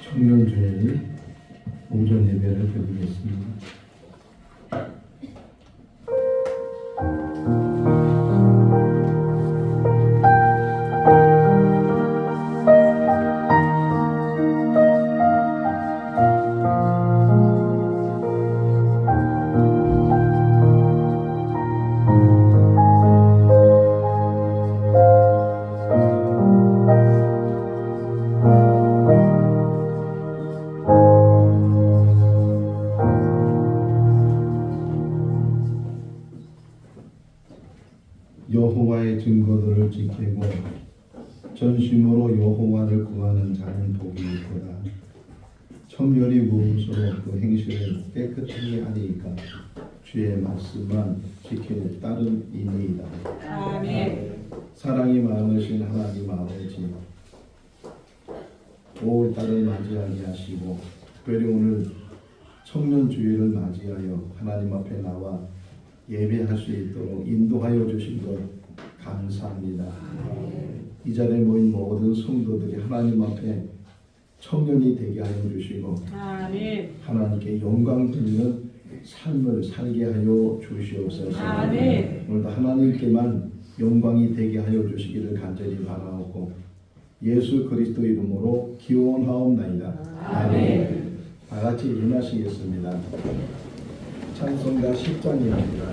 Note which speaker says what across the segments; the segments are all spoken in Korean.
Speaker 1: 청년주일 오전 예배를 드리겠습니다. 여호와의 증거들을 지키고 전심으로 여호와를 구하는 자는 복이 있도다. 청년이 무엇으로 그 행실을 깨끗하게 하리이까 주의 말씀만 지킬 따름이니이다.
Speaker 2: 아멘.
Speaker 1: 사랑이 많으신 하나님 아버지, 5월달을 맞이하게 하시고 특별히 오늘 청년주일을 맞이하여 하나님 앞에 나와 예배할 수 있도록 인도하여 주신 것 감사합니다. 이 자리에 모인 모든 성도들이 하나님 앞에 청년이 되게 하여 주시고
Speaker 2: 아멘.
Speaker 1: 하나님께 영광 돌리는 삶을 살게 하여 주시옵소서.
Speaker 2: 아멘.
Speaker 1: 오늘도 하나님께만 영광이 되게 하여 주시기를 간절히 바라옵고 예수 그리스도 이름으로 기원하옵나이다.
Speaker 2: 아멘.
Speaker 1: 다 같이 일어나시겠습니다. 찬송가 10장입니다.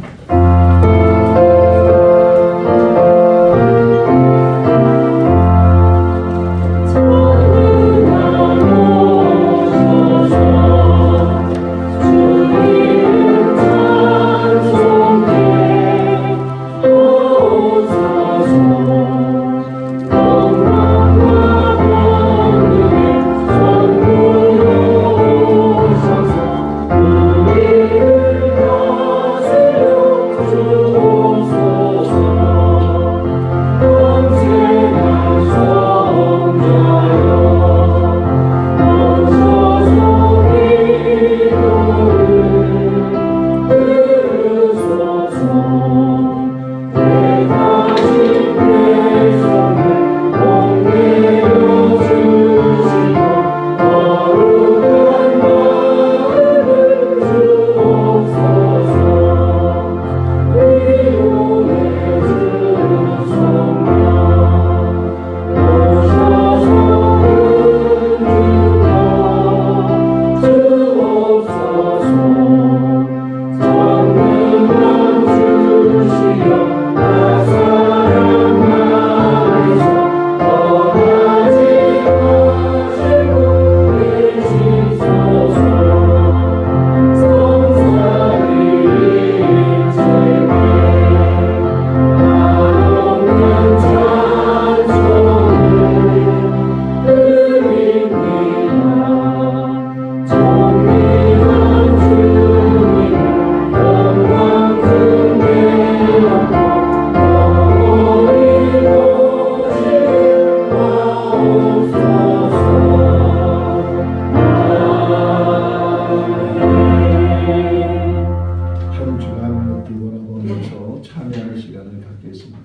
Speaker 1: 참여하는 시간을 갖겠습니다.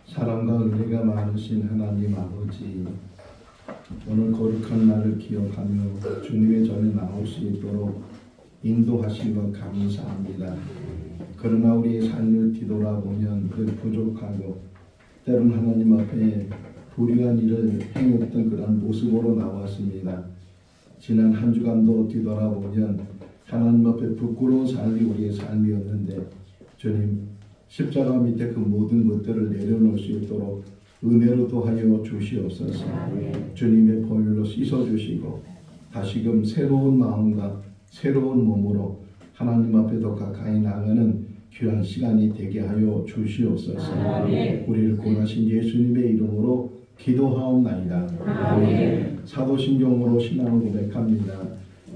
Speaker 1: 사랑과 은혜가 많으신 하나님 아버지, 오늘 거룩한 날을 기억하며 주님의 전에 나올 수 있도록 인도하신 것 감사합니다. 그러나 우리의 삶을 뒤돌아보면 늘 부족하고 때로는 하나님 앞에 불의한 일을 행했던 그런 모습으로 나왔습니다. 지난 한 주간도 뒤돌아보면 하나님 앞에 부끄러운 삶이 우리의 삶이었는데 주님 십자가 밑에 그 모든 것들을 내려놓을 수 있도록 은혜로 도하여 주시옵소서. 주님의 보혈로 씻어주시고 다시금 새로운 마음과 새로운 몸으로 하나님 앞에 더 가까이 나가는 귀한 시간이 되게 하여 주시옵소서. 우리를 구원하신 예수님의 이름으로 기도하옵나이다. 사도신경으로 신앙을 고백합니다.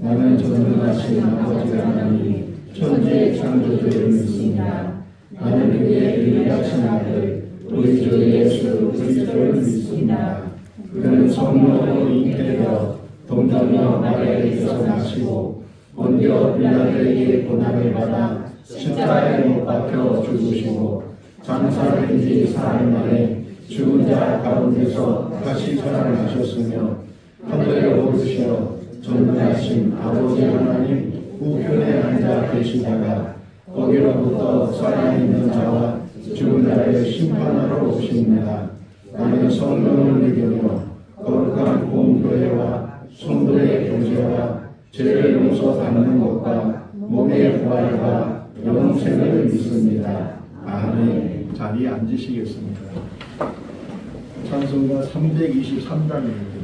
Speaker 1: 나는 전능하신 아버지 하나님 천지의 창조주를 믿습니다. 나는 그의 유일하신 아들 우리 주 예수 그리스도를 믿습니다. 그는 성령으로 잉태되어 동정녀 마리아에게서 나시고 본디오 빌라도에게 고난을 받아 십자가에 못 박혀 죽으시고 장사된 지 사흘 만에 죽은 자 가운데서 다시 살아나셨으며 하늘에 오르시어 전능하신 아버지 하나님 우편에 앉아 계시다가 거기로부터 살아있는 자와 죽은 자를 심판하러 오십니다. 나는 성령을 믿으며 거룩한 공교회와 성도의 교제와 죄를 용서받는 것과 몸의 부활과 영생을 믿습니다. 아멘. 자리에 앉으시겠습니다. 찬송가 323장입니다.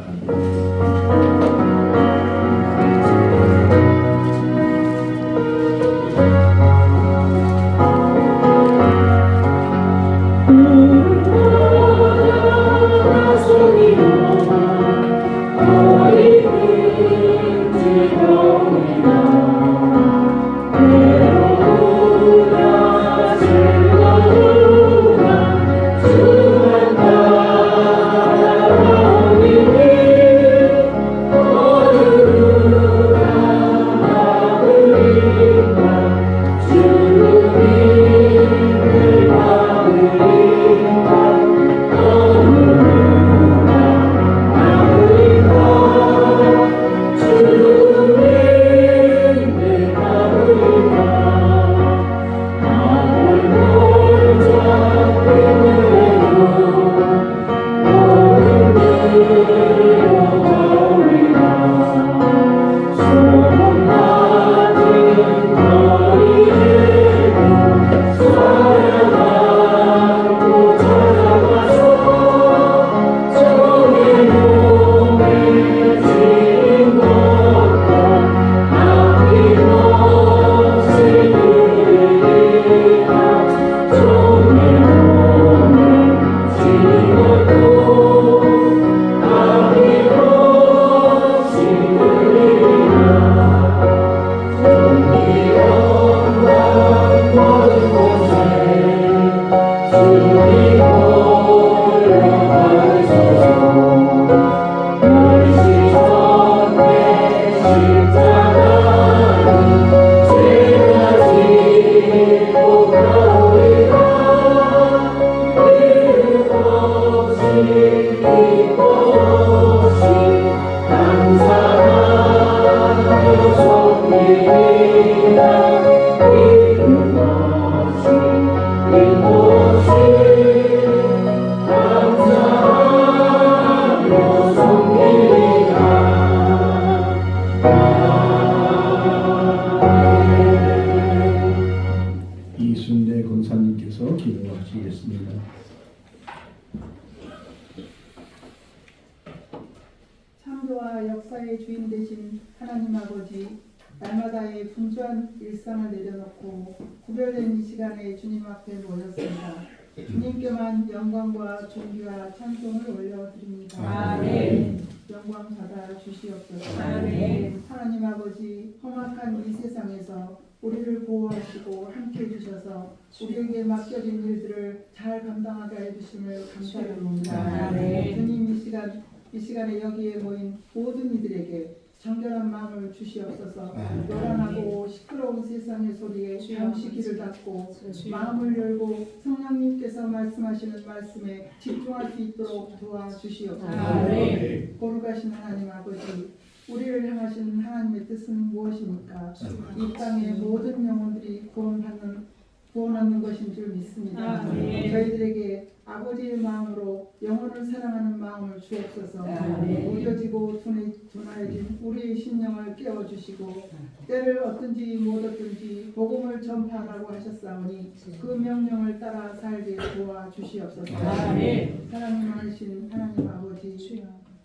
Speaker 1: 이순례 권사님께서 기도하시겠습니다.
Speaker 3: 창조와 역사의 주인 되신 하나님 아버지, 날마다의 분주한 일상을 내려놓고 구별된 이 시간에 주님 앞에 모였습니다. 주님께만 영광과 존귀와 찬송을 올려드립니다.
Speaker 2: 아멘.
Speaker 3: 영광 받아 주시옵소서.
Speaker 2: 아멘.
Speaker 3: 하나님 아버지, 험악한 이 세상에서 우리를 보호하시고 함께해 주셔서 우리에게 맡겨진 일들을 잘 감당하게 해주심을 감사드립니다.
Speaker 2: 아멘.
Speaker 3: 주님 이 시간에 여기에 모인 모든 이들에게 정결한 마음을 주시옵소서. 요란하고 시끄러운 세상의 소리에 잠시 귀를 닫고 마음을 열고 성령님께서 말씀하시는 말씀에 집중할 수 있도록 도와주시옵소서.
Speaker 2: 아멘.
Speaker 3: 거룩하신 하나님 아버지, 우리를 향하신 하나님의 뜻은 무엇입니까? 이 땅의 모든 영혼들이 구원받는 구원 얻는 것인 줄 믿습니다.
Speaker 2: 아멘.
Speaker 3: 저희들에게 아버지의 마음으로 영혼을 사랑하는 마음을 주옵소서.
Speaker 2: 아멘.
Speaker 3: 무뎌지고 둔하여진 우리의 심령을 깨워주시고 때를 얻든지 못 얻든지 복음을 전파하라고 하셨사오니 그 명령을 따라 살게 도와주시옵소서.
Speaker 2: 아멘.
Speaker 3: 사랑이 많으신 하나님 아버지,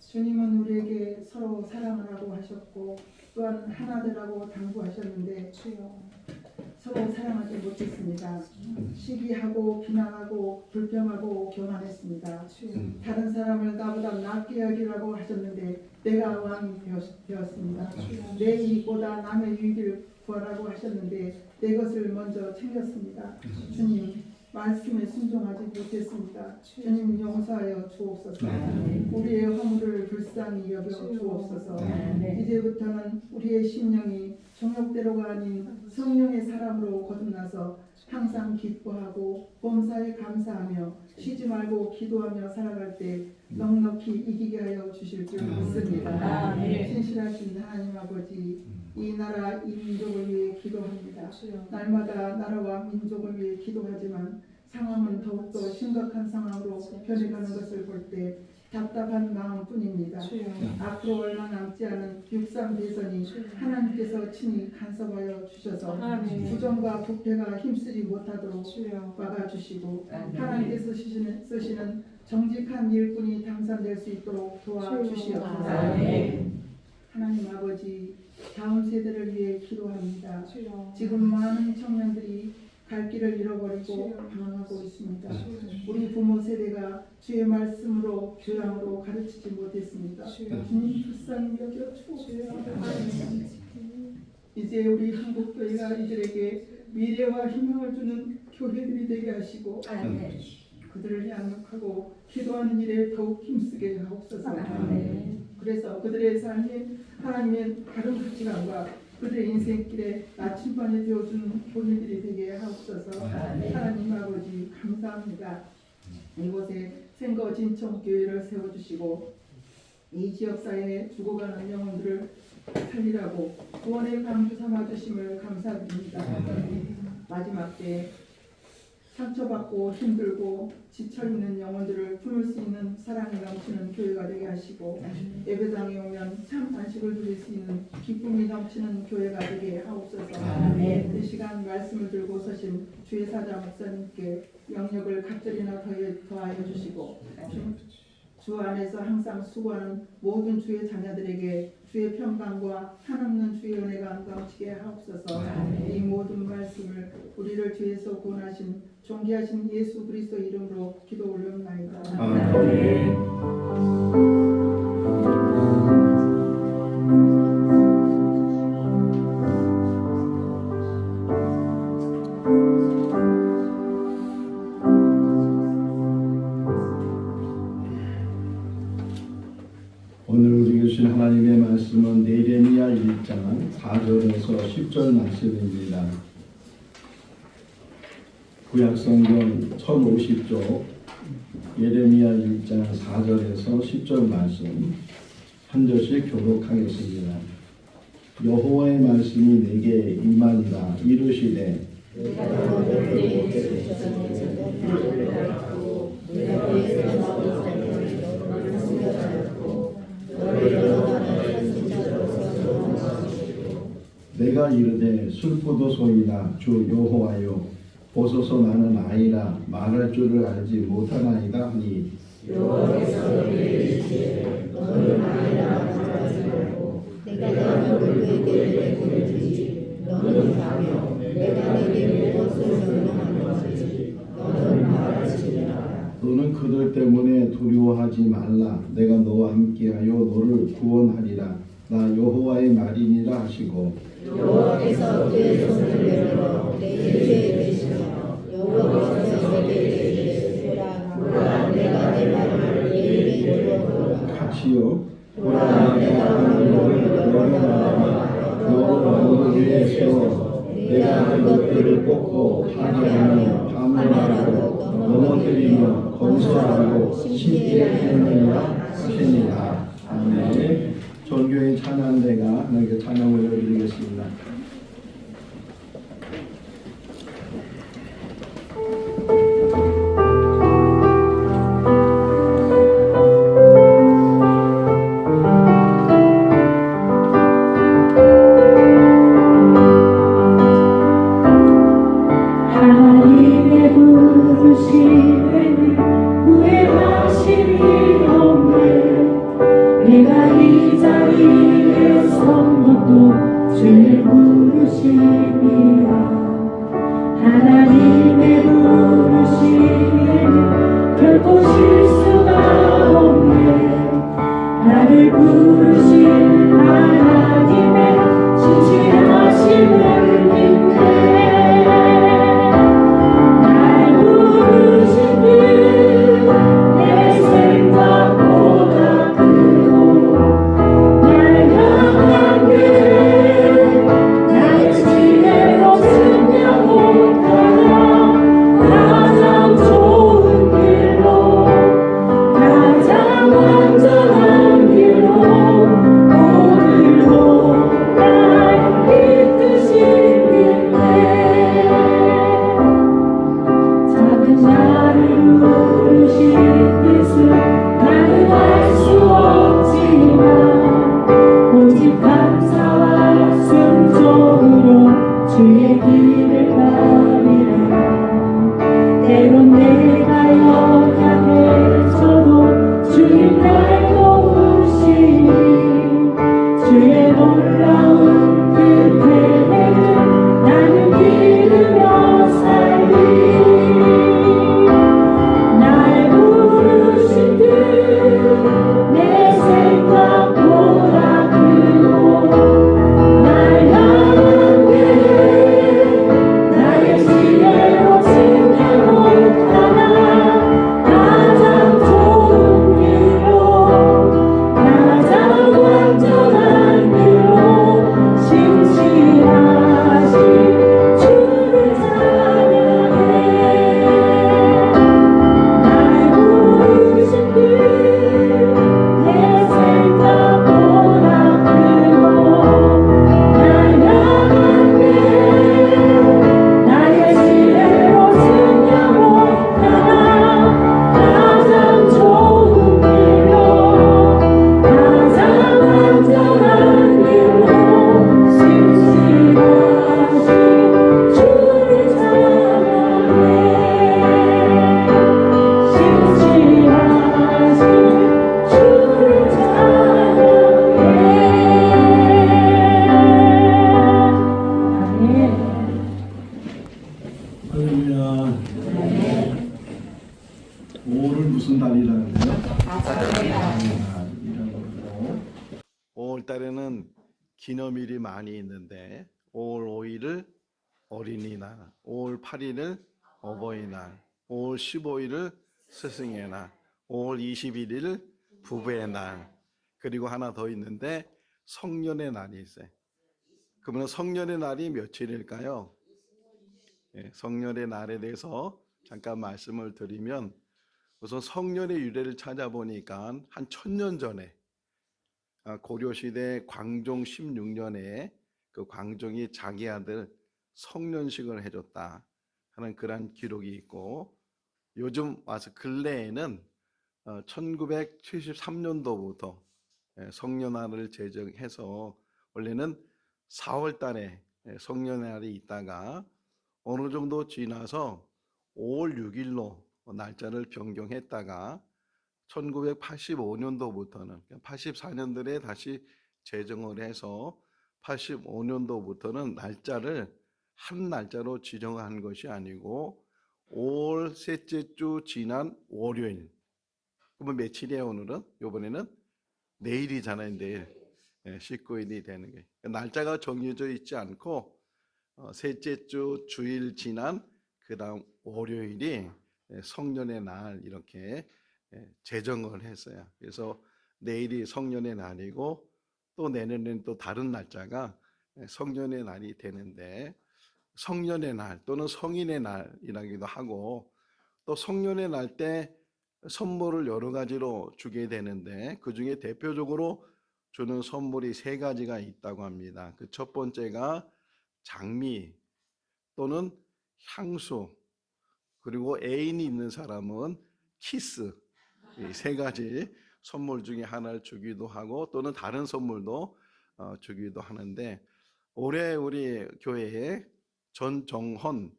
Speaker 3: 주님은 우리에게 서로 사랑하라고 하셨고 또한 하나 되라고 당부하셨는데 서로 사랑하지 못했습니다. 시기하고 비난하고 불평하고 교만했습니다. 다른 사람을 나보다 낫게 여기라고 하셨는데 내가 왕이 되었습니다. 내 이익보다 남의 유익을 구하라고 하셨는데 내 것을 먼저 챙겼습니다. 주님, 말씀에 순종하지 못했습니다. 주님 용서하여 주옵소서. 우리의 허물을 불쌍히 여겨 주옵소서. 이제부터는 우리의 심령이 정욕대로가 아닌 성령의 사람으로 거듭나서 항상 기뻐하고 범사에 감사하며 쉬지 말고 기도하며 살아갈 때 넉넉히 이기게 하여 주실 줄 믿습니다. 신실하신 하나님 아버지, 이 나라 이 민족을 위해 기도합니다. 날마다 나라와 민족을 위해 기도하지만 상황은 더욱더 심각한 상황으로 변해가는 것을 볼 때 답답한 마음뿐입니다. 앞으로 얼마 남지 않은 6.3 대선이 하나님께서 친히 간섭하여 주셔서 부정과 부패가 힘쓰지 못하도록 막아주시고 하나님께서 쓰시는 정직한 일꾼이 당선될 수 있도록 도와주시옵소서. 하나님 아버지, 다음 세대를 위해 기도합니다. 지금 많은 청년들이 갈 길을 잃어버리고 방황하고 있습니다. 우리 부모 세대가 주의 말씀으로 교양으로 가르치지 못했습니다. 주님 불쌍히 여겨 주옵소서. 이제 우리 한국 교회가 이들에게 미래와 희망을 주는 교회들이 되게 하시고 그들을 양육하고 기도하는 일에 더욱 힘쓰게 하옵소서. 그래서 그들의 삶에 하나님의 다른 가치관과 그들의 인생길에 나침반이 되어주는 교회들이 되게 하옵소서. 하나님 아버지 감사합니다. 이곳에 생거 진청 교회를 세워주시고 이 지역사회에 죽어가는 영혼들을 살리라고 구원의 방주 삼아주심을 감사드립니다. 마지막 때 상처받고 힘들고 지쳐있는 영혼들을 품을 수 있는 사랑이 넘치는 교회가 되게 하시고 예배당에 오면 참 안식을 누릴 수 있는 기쁨이 넘치는 교회가 되게 하옵소서. 이 시간 말씀을 들고 서신 주의 사자 목사님께 영역을 갑절이나 더하여 주시고 주 안에서 항상 수고하는 모든 주의 자녀들에게 주의 평강과 한없는 주의 은혜가 넘치게 하옵소서. 이 모든 말씀을 우리를 주에서 구원하신 존귀하신 예수 그리스도 이름으로 기도 올려옵나이다.
Speaker 1: 오늘 우리 주신 하나님의 말씀은 예레미야 1장 4절에서 10절 말씀입니다. 구약성경 1050쪽 예레미야 1장 4절에서 10절 말씀 한 절씩 교독하겠습니다. 여호와의 말씀이 내게 임하니라 이르시되 내가 이르되 슬프도소이다 주 여호와여 보소서 나는 아이라 말할 줄을 알지 못하나이다 하니
Speaker 4: 여호와께서 내게 이르시되 너는 아이라 말하지 말고 내가 누구에게 이르든지 너는 가며 내가 내게 무엇을 명령하는지 너는 말할지니라.
Speaker 1: 너는 그들 때문에 두려워하지 말라 내가 너와 함께하여 너를 구원하리라 나 여호와의 말이니라 하시고
Speaker 4: 여호와께서 그의 손을 내밀어 내 입에 대시며 여호와께서 내게 이르시되 보라 내가 내 말을 내 입에 두었노라.
Speaker 1: 같이요 보라 내가 하는 너를 너를 너를 위에 세워 내가 그것들을 뽑고 파괴하며 파멸하고 넘어뜨리며 건설하고 심게 하느니라 하시니라. 아멘. 전교인 찬양대가 하나님께 찬양을 올려드리겠습니다.
Speaker 2: 부르시네 후회하심이 없네 내가 이 자리에 선 것도 주의 부르심이라 하나님의 부르심에는 결코 실수가 없네 나를 부르신 하나님의 진실하심을 믿네 날 부르신 그내 생각보다 크고 날 향한 그 나의 지혜로 승려 못하나 가장 좋은 길로 가장 완전한 길로 오늘도 날 이끄시네 작은 나를 부르신 뜻은 나는 알 수 없지만 오직 감사와 순종으로 주의 길을 가리라 때론 내가 연약해져도 주님 날 도우시니 주의 놀라운 그 계획을 나는 믿으며 살리 날 부르신 그내 생각보다 크고 날 향한 그 나의 지혜로 측량 못하나 가장 좋은 길로 가장 완전한 길로 신실하신 주를 찬양해 날 부르신 그내 생각보다 크고 날 향한 그 나의 지혜로 측량 못하나 가장 좋은 길로 가장 완전한 길로 신실하신 주를 찬양해 신실하신 주를 찬양해
Speaker 1: 할렐루야. 오늘 무슨 달이라는 거예요? 달이라고. 5월 달에는 기념일이 많이 있는데 5월 5일을 어린이날, 5월 8일을 어버이날, 5월 15일을 스승의 날, 5월 21일 부부의 날, 그리고 하나 더 있는데 성년의 날이 있어요. 그러면 성년의 날이 며칠일까요? 성년의 날에 대해서 잠깐 말씀을 드리면 우선 성년의 유래를 찾아보니까 한 1000년 전에 고려시대 광종 16년에 그 광종이 자기 아들 성년식을 해줬다 하는 그런 기록이 있고 요즘 와서 근래에는 1973년도부터 성년날을 제정해서 원래는 4월 달에 성년날이 있다가 어느 정도 지나서 5월 6일로 날짜를 변경했다가 1985년도부터는 84년도에 다시 제정을 해서 85년도부터는 날짜를 한 날짜로 지정한 것이 아니고 5월 셋째 주 지난 월요일. 그러면 며칠이에요 오늘은? 이번에는 내일이잖아요. 내일 19일이 되는 게 날짜가 정해져 있지 않고 셋째 주 주일 지난 그 다음 월요일이 성년의 날 이렇게 제정을 했어요. 그래서 내일이 성년의 날이고 또 내년에는 또 다른 날짜가 성년의 날이 되는데 성년의 날 또는 성인의 날이라기도 하고 또 성년의 날 때 선물을 여러 가지로 주게 되는데 그 중에 대표적으로 주는 선물이 3가지가 있다고 합니다. 그 첫 번째가 장미 또는 향수 그리고 애인이 있는 사람은 키스 이 3가지 선물 중에 하나를 주기도 하고 또는 다른 선물도 주기도 하는데 올해 우리 교회에 전정헌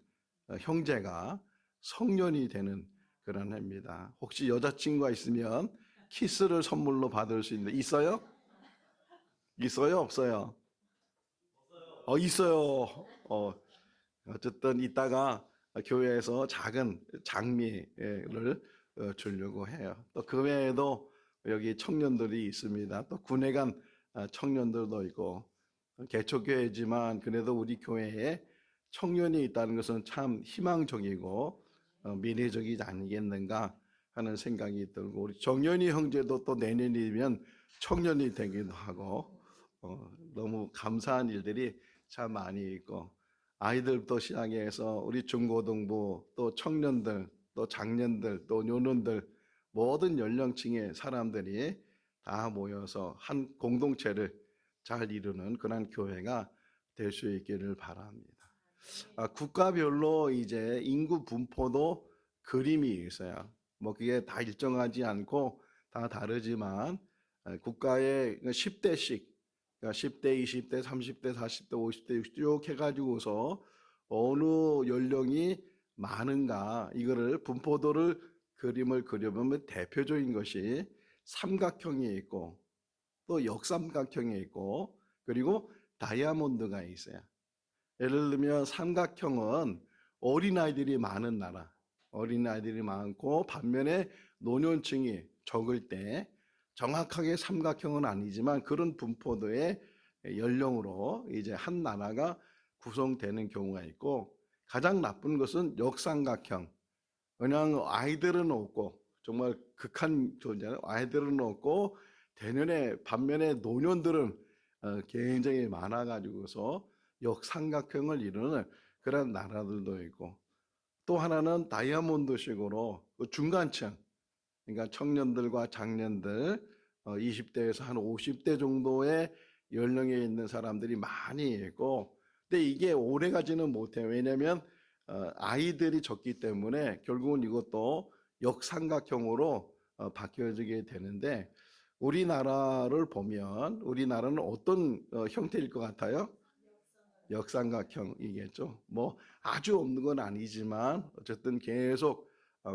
Speaker 1: 형제가 성년이 되는 그런 해입니다. 혹시 여자친구가 있으면 키스를 선물로 받을 수 있는 있어요? 있어요? 없어요? 있어요. 어쨌든 이따가 교회에서 작은 장미를 주려고 해요. 또 그 외에도 여기 청년들이 있습니다. 또 군에 간 청년들도 있고 개척교회지만 그래도 우리 교회에 청년이 있다는 것은 참 희망적이고 미래적이지 않겠는가 하는 생각이 들고 우리 정연이 형제도 또 내년이면 청년이 되기도 하고 너무 감사한 일들이 참 많이 있고 아이들부터 시작해서 우리 중고등부 또 청년들 또 장년들 또 요년들 모든 연령층의 사람들이 다 모여서 한 공동체를 잘 이루는 그런 교회가 될 수 있기를 바랍니다. 국가별로 이제 인구 분포도 그림이 있어요. 뭐 그게 다 일정하지 않고 다 다르지만 국가의 10대씩 그러니까 10대, 20대, 30대, 40대, 50대, 60대 쭉 해가지고서 어느 연령이 많은가 이거를 분포도를 그림을 그려보면 대표적인 것이 삼각형이 있고 또 역삼각형이 있고 그리고 다이아몬드가 있어요. 예를 들면 삼각형은 어린아이들이 많은 나라, 어린아이들이 많고 반면에 노년층이 적을 때 정확하게 삼각형은 아니지만 그런 분포도의 연령으로 이제 한 나라가 구성되는 경우가 있고 가장 나쁜 것은 역삼각형. 그냥 아이들은 없고 정말 극한 존재는 아이들은 없고 반면에 노년들은 굉장히 많아가지고서 역삼각형을 이루는 그런 나라들도 있고 또 하나는 다이아몬드식으로 중간층 그러니까 청년들과 장년들 20대에서 한 50대 정도의 연령에 있는 사람들이 많이 있고 근데 이게 오래 가지는 못해요. 왜냐하면 아이들이 적기 때문에 결국은 이것도 역삼각형으로 바뀌어지게 되는데 우리나라를 보면 우리나라는 어떤 형태일 것 같아요? 역삼각형이겠죠. 뭐 아주 없는 건 아니지만 어쨌든 계속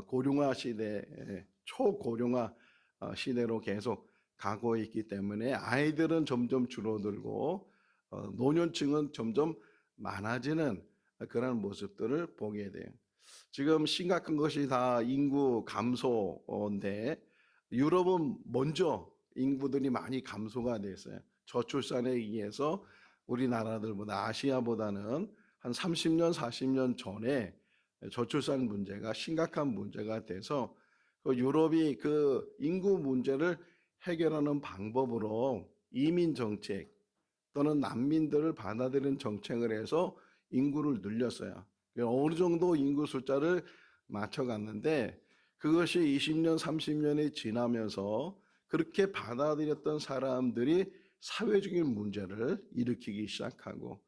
Speaker 1: 고령화 시대, 초고령화 시대로 계속 가고 있기 때문에 아이들은 점점 줄어들고 노년층은 점점 많아지는 그런 모습들을 보게 돼요. 지금 심각한 것이 다 인구 감소인데 유럽은 먼저 인구들이 많이 감소가 됐어요. 저출산에 의해서 우리나라들보다 아시아보다는 한 30년, 40년 전에 저출산 문제가 심각한 문제가 돼서 유럽이 그 인구 문제를 해결하는 방법으로 이민 정책 또는 난민들을 받아들이는 정책을 해서 인구를 늘렸어요. 어느 정도 인구 숫자를 맞춰갔는데 그것이 20년, 30년이 지나면서 그렇게 받아들였던 사람들이 사회적인 문제를 일으키기 시작하고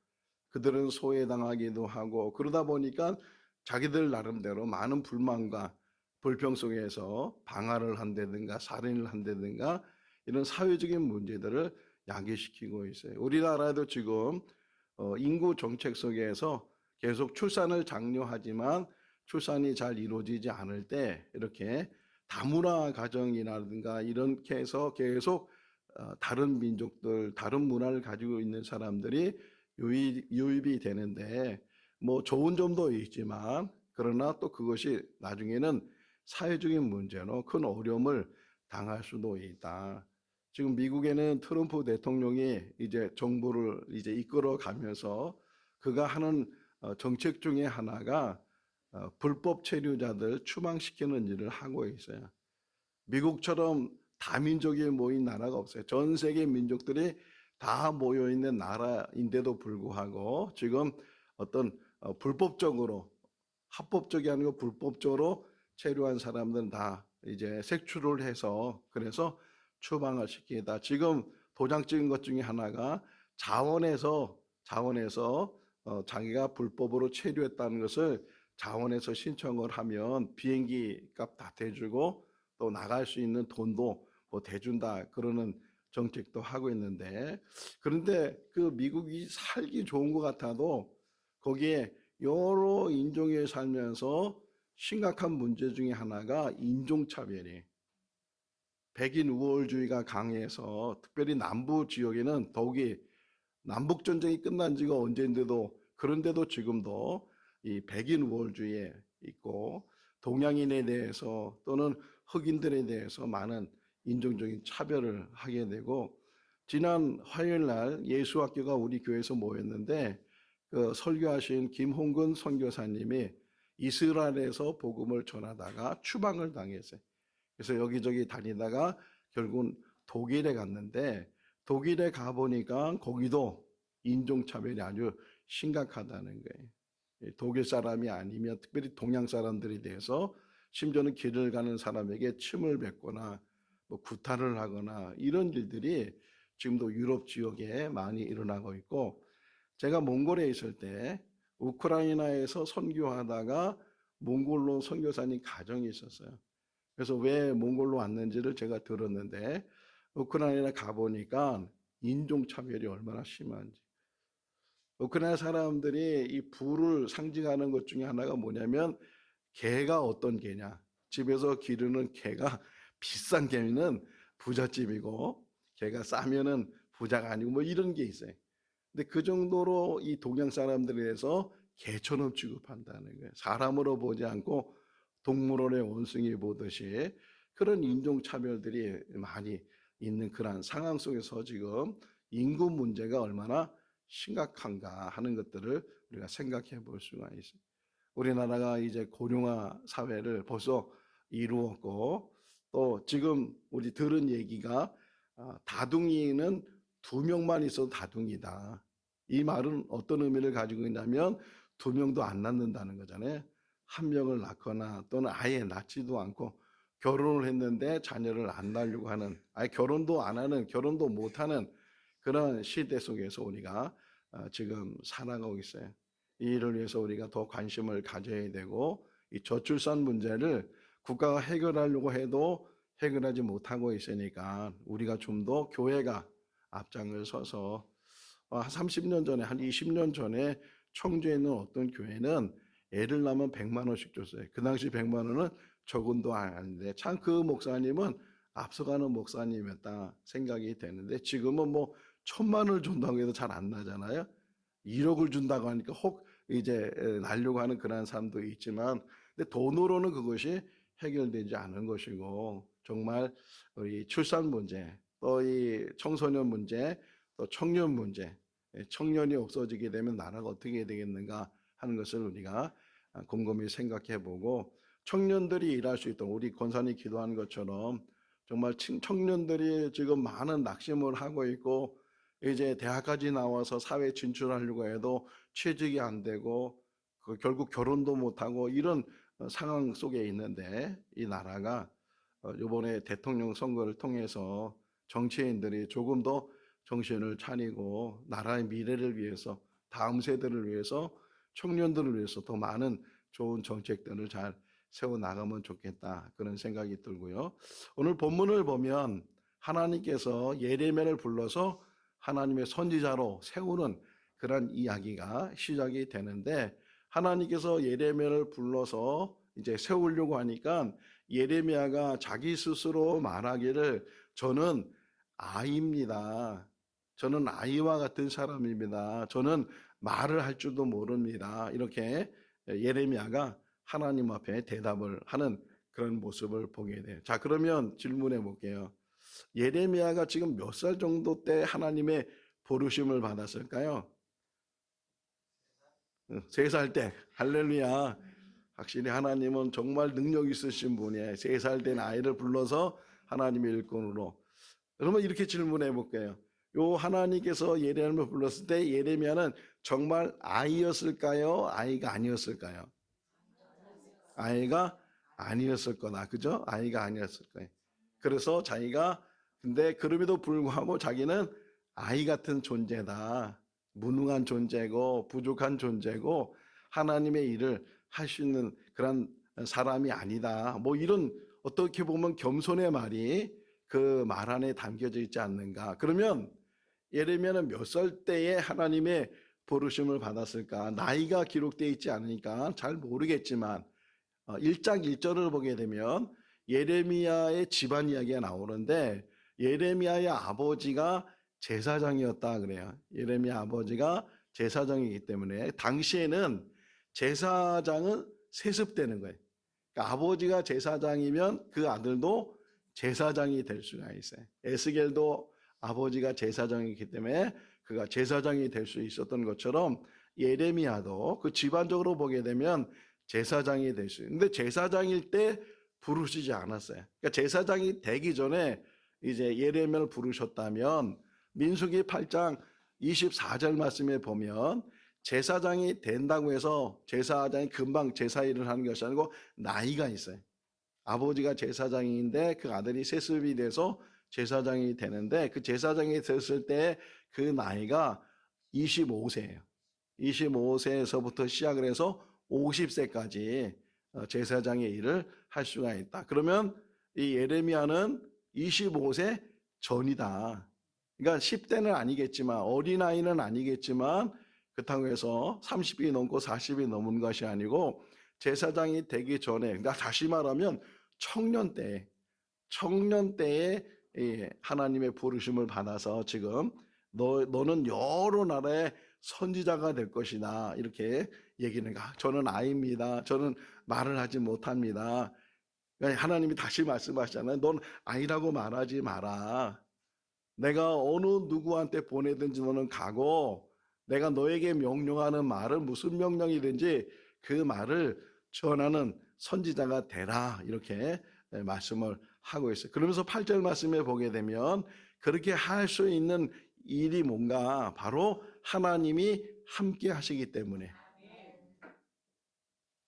Speaker 1: 그들은 소외당하기도 하고 그러다 보니까 자기들 나름대로 많은 불만과 불평 속에서 방화를 한다든가 살인을 한다든가 이런 사회적인 문제들을 야기시키고 있어요. 우리나라도 지금 인구 정책 속에서 계속 출산을 장려하지만 출산이 잘 이루어지지 않을 때 이렇게 다문화 가정이라든가 이렇게 해서 계속 다른 민족들, 다른 문화를 가지고 있는 사람들이 유입이 되는데 뭐 좋은 점도 있지만 그러나 또 그것이 나중에는 사회적인 문제로 큰 어려움을 당할 수도 있다. 지금 미국에는 트럼프 대통령이 이제 정부를 이제 이끌어 가면서 그가 하는 정책 중에 하나가 불법 체류자들 추방시키는 일을 하고 있어요. 미국처럼 다민족이 모인 나라가 없어요. 전 세계 민족들이 다 모여 있는 나라인데도 불구하고 지금 어떤 불법적으로 합법적이 아니고 불법적으로 체류한 사람들은 다 이제 색출을 해서 그래서 추방을 시키다. 지금 도장 찍은 것 중에 하나가 자원에서 자기가 불법으로 체류했다는 것을 자원에서 신청을 하면 비행기 값 다 대주고 또 나갈 수 있는 돈도 뭐 대준다 그러는 정책도 하고 있는데 그런데 그 미국이 살기 좋은 것 같아도 거기에 여러 인종에 살면서 심각한 문제 중에 하나가 인종차별이에요. 백인 우월주의가 강해서 특별히 남부 지역에는 더욱이 남북전쟁이 끝난 지가 언제인데도 그런데도 지금도 이 백인 우월주의에 있고 동양인에 대해서 또는 흑인들에 대해서 많은 인종적인 차별을 하게 되고 지난 화요일 날 예수학교가 우리 교회에서 모였는데 그 설교하신 김홍근 선교사님이 이스라엘에서 복음을 전하다가 추방을 당했어요. 그래서 여기저기 다니다가 결국은 독일에 갔는데 독일에 가보니까 거기도 인종차별이 아주 심각하다는 거예요. 독일 사람이 아니면 특별히 동양 사람들에 대해서 심지어는 길을 가는 사람에게 침을 뱉거나 뭐 구타를 하거나 이런 일들이 지금도 유럽 지역에 많이 일어나고 있고 제가 몽골에 있을 때 우크라이나에서 선교하다가 몽골로 선교사님 가정이 있었어요. 그래서 왜 몽골로 왔는지를 제가 들었는데 우크라이나 가보니까 인종차별이 얼마나 심한지. 우크라이나 사람들이 이 부를 상징하는 것 중에 하나가 뭐냐면 개가 어떤 개냐. 집에서 기르는 개가 비싼 개는 부잣집이고 개가 싸면은 부자가 아니고 뭐 이런 게 있어요. 근데 그 정도로 이 동양 사람들에 대해서 개처럼 취급한다는 거예요. 사람으로 보지 않고 동물원의 원숭이 보듯이 그런 인종차별들이 많이 있는 그런 상황 속에서 지금 인구 문제가 얼마나 심각한가 하는 것들을 우리가 생각해 볼 수가 있어요. 우리나라가 이제 고령화 사회를 벌써 이루었고 또 지금 우리 들은 얘기가 다둥이는 2명만 있어도 다둥이다. 이 말은 어떤 의미를 가지고 있냐면 2명도 안 낳는다는 거잖아요. 1명을 낳거나 또는 아예 낳지도 않고 결혼을 했는데 자녀를 안 낳으려고 하는, 아예 결혼도 안 하는, 결혼도 못하는 그런 시대 속에서 우리가 지금 살아가고 있어요. 이 일을 위해서 우리가 더 관심을 가져야 되고 이 저출산 문제를 국가가 해결하려고 해도 해결하지 못하고 있으니까 우리가 좀 더 교회가 앞장을 서서 한 30년 전에 한 20년 전에 청주에 있는 어떤 교회는 애를 낳으면 100만 원씩 줬어요. 그 당시 100만 원은 적은 돈 아닌데 참 그 목사님은 앞서가는 목사님이었다 생각이 되는데 지금은 뭐 1,000만 원을 준다고 해도 잘 안 나잖아요. 1억을 준다고 하니까 혹 이제 날려고 하는 그런 사람도 있지만 근데 돈으로는 그것이 해결되지 않은 것이고 정말 우리 출산 문제 또 이 청소년 문제 또 청년 문제 청년이 없어지게 되면 나라가 어떻게 되겠는가 하는 것을 우리가 곰곰이 생각해 보고 청년들이 일할 수 있도록 우리 권사님 기도하는 것처럼 정말 청년들이 지금 많은 낙심을 하고 있고 이제 대학까지 나와서 사회 진출하려고 해도 취직이 안 되고 결국 결혼도 못하고 이런 상황 속에 있는데 이 나라가 이번에 대통령 선거를 통해서 정치인들이 조금 더 정신을 차리고 나라의 미래를 위해서 다음 세대를 위해서 청년들을 위해서 더 많은 좋은 정책들을 잘 세워나가면 좋겠다 그런 생각이 들고요. 오늘 본문을 보면 하나님께서 예레미야를 불러서 하나님의 선지자로 세우는 그런 이야기가 시작이 되는데 하나님께서 예레미야를 불러서 이제 세우려고 하니까 예레미야가 자기 스스로 말하기를 저는 아이입니다. 저는 아이와 같은 사람입니다. 저는 말을 할 줄도 모릅니다. 이렇게 예레미야가 하나님 앞에 대답을 하는 그런 모습을 보게 돼요. 자, 그러면 질문해 볼게요. 예레미야가 지금 몇 살 정도 때 하나님의 부르심을 받았을까요? 3살 때. 할렐루야. 확실히 하나님은 정말 능력 있으신 분이에요. 3살 된 아이를 불러서 하나님의 일꾼으로. 그러면 이렇게 질문해 볼게요. 요 하나님께서 예레미야를 불렀을 때 예레미야는 정말 아이였을까요? 아이가 아니었을까요? 아이가 아니었을 거다. 그죠? 아이가 아니었을 거예요. 그래서 자기가 근데 그럼에도 불구하고 자기는 아이 같은 존재다. 무능한 존재고 부족한 존재고 하나님의 일을 할 수 있는 그런 사람이 아니다. 뭐 이런 어떻게 보면 겸손의 말이 그 말 안에 담겨져 있지 않는가. 그러면 예레미야는 몇 살 때에 하나님의 부르심을 받았을까? 나이가 기록되어 있지 않으니까 잘 모르겠지만 1장 1절을 보게 되면 예레미야의 집안 이야기가 나오는데 예레미야의 아버지가 제사장이었다 그래요. 예레미야 아버지가 제사장이기 때문에 당시에는 제사장은 세습되는 거예요. 그러니까 아버지가 제사장이면 그 아들도 제사장이 될 수가 있어요. 에스겔도 아버지가 제사장이기 때문에 그가 제사장이 될 수 있었던 것처럼 예레미야도 그 집안적으로 보게 되면 제사장이 될 수 있는데 제사장일 때 부르시지 않았어요. 그러니까 제사장이 되기 전에 이제 예레미야를 부르셨다면 민수기 8장 24절 말씀에 보면 제사장이 된다고 해서 제사장이 금방 제사 일을 하는 것이 아니고 나이가 있어요. 아버지가 제사장인데 그 아들이 세습이 돼서 제사장이 되는데 그 제사장이 됐을 때 그 나이가 25세예요. 25세에서부터 시작을 해서 50세까지 제사장의 일을 할 수가 있다. 그러면 이 예레미야는 25세 전이다. 그러니까 10대는 아니겠지만 어린아이는 아니겠지만 그렇다고 해서 30이 넘고 40이 넘은 것이 아니고 제사장이 되기 전에 그러니까 다시 말하면 청년 때에 하나님의 부르심을 받아서 지금 너는 여러 나라의 선지자가 될 것이다 이렇게 얘기는 저는 아이입니다. 저는 말을 하지 못합니다. 그러니까 하나님이 다시 말씀하시잖아요. 넌 아이라고 말하지 마라. 내가 어느 누구한테 보내든지 너는 가고 내가 너에게 명령하는 말은 무슨 명령이든지 그 말을 전하는 선지자가 되라 이렇게 말씀을 하고 있어요. 그러면서 8절 말씀에 보게 되면 그렇게 할 수 있는 일이 뭔가 바로 하나님이 함께 하시기 때문에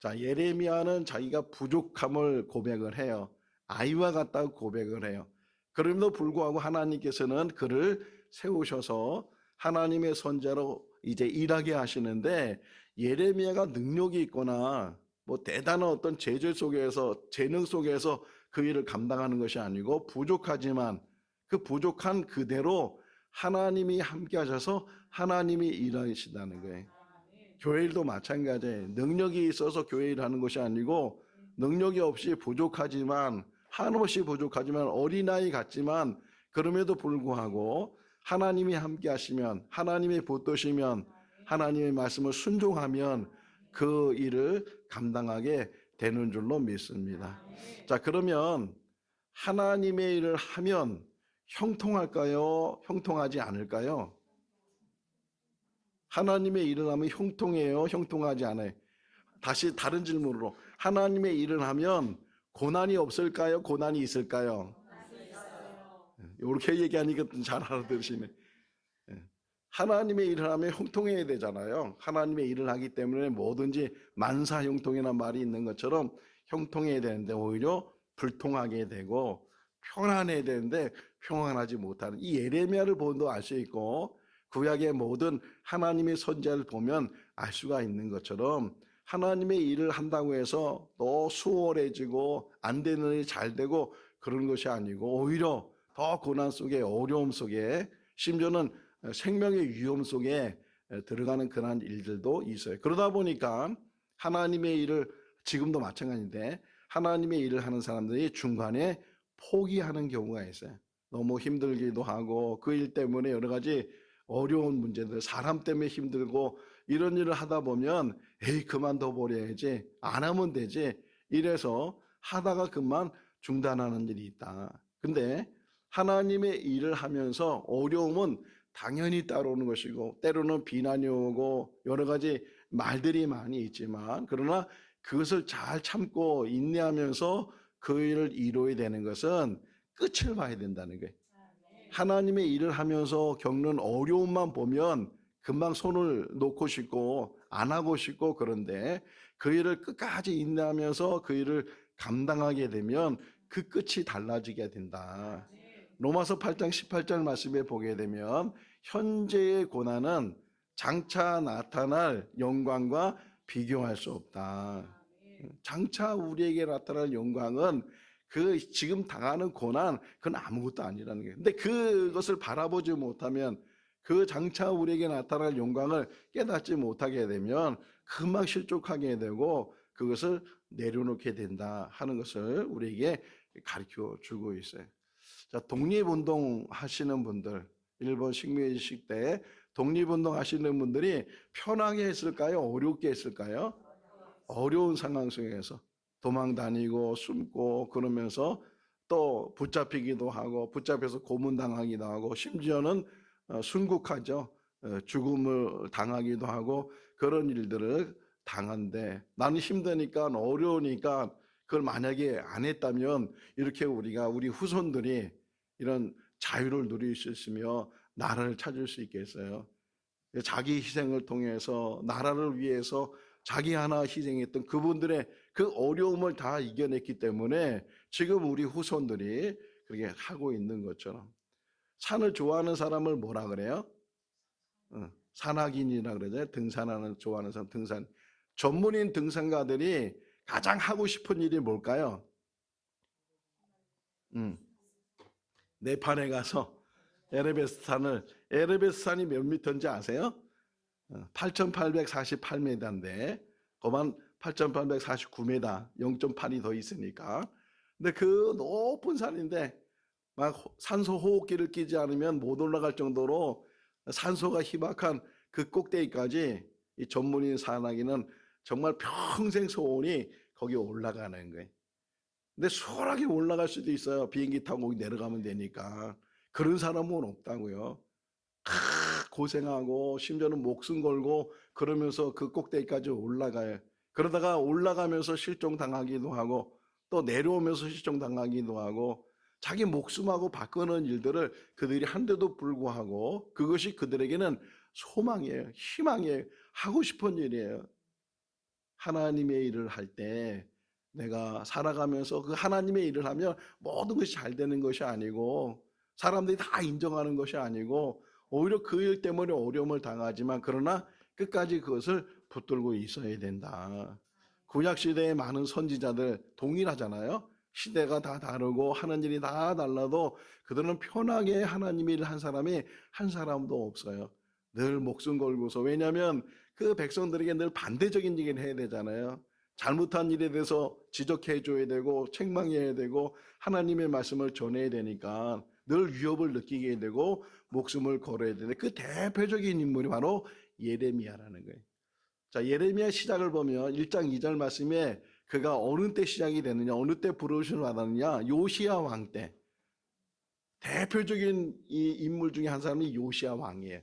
Speaker 1: 자 예레미야는 자기가 부족함을 고백을 해요. 아이와 같다고 고백을 해요. 그럼에도 불구하고 하나님께서는 그를 세우셔서 하나님의 선자로 이제 일하게 하시는데 예레미야가 능력이 있거나 뭐 대단한 어떤 재질 속에서 재능 속에서 그 일을 감당하는 것이 아니고 부족하지만 그 부족한 그대로 하나님이 함께 하셔서 하나님이 일하시다는 거예요. 교회 일도 마찬가지예요. 능력이 있어서 교회 일을 하는 것이 아니고 능력이 없이 부족하지만 한없이 부족하지만 어린아이 같지만 그럼에도 불구하고 하나님이 함께 하시면 하나님이 붙드시면 하나님의 말씀을 순종하면 그 일을 감당하게 되는 줄로 믿습니다. 자 그러면 하나님의 일을 하면 형통할까요? 형통하지 않을까요? 하나님의 일을 하면 형통해요? 형통하지 않아요? 다시 다른 질문으로 하나님의 일을 하면 고난이 없을까요? 고난이 있을까요? 이렇게 얘기하니까 잘 알아들으시네. 하나님의 일을 하면 형통해야 되잖아요. 하나님의 일을 하기 때문에 뭐든지 만사형통이라는 말이 있는 것처럼 형통해야 되는데 오히려 불통하게 되고 평안해야 되는데 평안하지 못하는 이 예레미야를 보도 알 수 있고 구약의 모든 하나님의 선지자를 보면 알 수가 있는 것처럼 하나님의 일을 한다고 해서 더 수월해지고 안 되는 일이 잘 되고 그런 것이 아니고 오히려 더 고난 속에 어려움 속에 심지어는 생명의 위험 속에 들어가는 그런 일들도 있어요. 그러다 보니까 하나님의 일을 지금도 마찬가지인데 하나님의 일을 하는 사람들이 중간에 포기하는 경우가 있어요. 너무 힘들기도 하고 그 일 때문에 여러 가지 어려운 문제들 사람 때문에 힘들고 이런 일을 하다 보면 에이 그만둬 버려야지 안 하면 되지 이래서 하다가 그만 중단하는 일이 있다. 근데 하나님의 일을 하면서 어려움은 당연히 따라오는 것이고 때로는 비난이 오고 여러 가지 말들이 많이 있지만 그러나 그것을 잘 참고 인내하면서 그 일을 이루어야 되는 것은 끝을 봐야 된다는 거예요. 하나님의 일을 하면서 겪는 어려움만 보면 금방 손을 놓고 싶고 안 하고 싶고 그런데 그 일을 끝까지 인내하면서 그 일을 감당하게 되면 그 끝이 달라지게 된다. 로마서 8장 18절 말씀에 보게 되면 현재의 고난은 장차 나타날 영광과 비교할 수 없다. 장차 우리에게 나타날 영광은 그 지금 당하는 고난 그건 아무것도 아니라는 거예요. 근데 그것을 바라보지 못하면 그 장차 우리에게 나타날 영광을 깨닫지 못하게 되면 금방 실족하게 되고 그것을 내려놓게 된다 하는 것을 우리에게 가르쳐 주고 있어요. 자, 독립운동 하시는 분들, 일본 식민지 때 독립운동 하시는 분들이 편하게 했을까요? 어렵게 했을까요? 어려운 상황 속에서 도망 다니고 숨고 그러면서 또 붙잡히기도 하고 붙잡혀서 고문당하기도 하고 심지어는 순국하죠. 죽음을 당하기도 하고 그런 일들을 당한데 나는 힘드니까 어려우니까 그걸 만약에 안 했다면 이렇게 우리 후손들이 이런 자유를 누릴 수 있으며 나라를 찾을 수 있겠어요. 자기 희생을 통해서 나라를 위해서 자기 하나 희생했던 그분들의 그 어려움을 다 이겨냈기 때문에 지금 우리 후손들이 그렇게 하고 있는 것처럼 산을 좋아하는 사람을 뭐라 그래요? 산악인이라 그러죠. 등산하는 좋아하는 사람 등산. 전문인 등산가들이 가장 하고 싶은 일이 뭘까요? 네팔에 가서 에베레스트산이 몇 미터인지 아세요? 8,848m인데 그만 8,849m 0.8이 더 있으니까. 근데 그 높은 산인데 막 산소 호흡기를 끼지 않으면 못 올라갈 정도로 산소가 희박한 그 꼭대기까지 이 전문인 산악인은 정말 평생 소원이 거기 올라가는 거예요. 근데 수월하게 올라갈 수도 있어요. 비행기 타고 거기 내려가면 되니까. 그런 사람은 없다고요. 고생하고 심지어는 목숨 걸고 그러면서 그 꼭대기까지 올라가요. 그러다가 올라가면서 실종당하기도 하고 또 내려오면서 실종당하기도 하고 자기 목숨하고 바꾸는 일들을 그들이 한데도 불구하고 그것이 그들에게는 소망이에요. 희망이에요. 하고 싶은 일이에요. 하나님의 일을 할 때 내가 살아가면서 그 하나님의 일을 하면 모든 것이 잘 되는 것이 아니고 사람들이 다 인정하는 것이 아니고 오히려 그 일 때문에 어려움을 당하지만 그러나 끝까지 그것을 붙들고 있어야 된다. 구약시대의 많은 선지자들 동일하잖아요. 시대가 다 다르고 하는 일이 다 달라도 그들은 편하게 하나님 일을 한 사람이 한 사람도 없어요. 늘 목숨 걸고서. 왜냐하면 그 백성들에게 늘 반대적인 얘기를 해야 되잖아요. 잘못한 일에 대해서 지적해 줘야 되고 책망해야 되고 하나님의 말씀을 전해야 되니까 늘 위협을 느끼게 되고 목숨을 걸어야 되는데 그 대표적인 인물이 바로 예레미야라는 거예요. 자, 예레미야 시작을 보면 1장 2절 말씀에 그가 어느 때 시작이 되느냐, 어느 때 부르심을 받았느냐, 요시야 왕 때. 대표적인 이 인물 중에 한 사람이 요시야 왕이에요.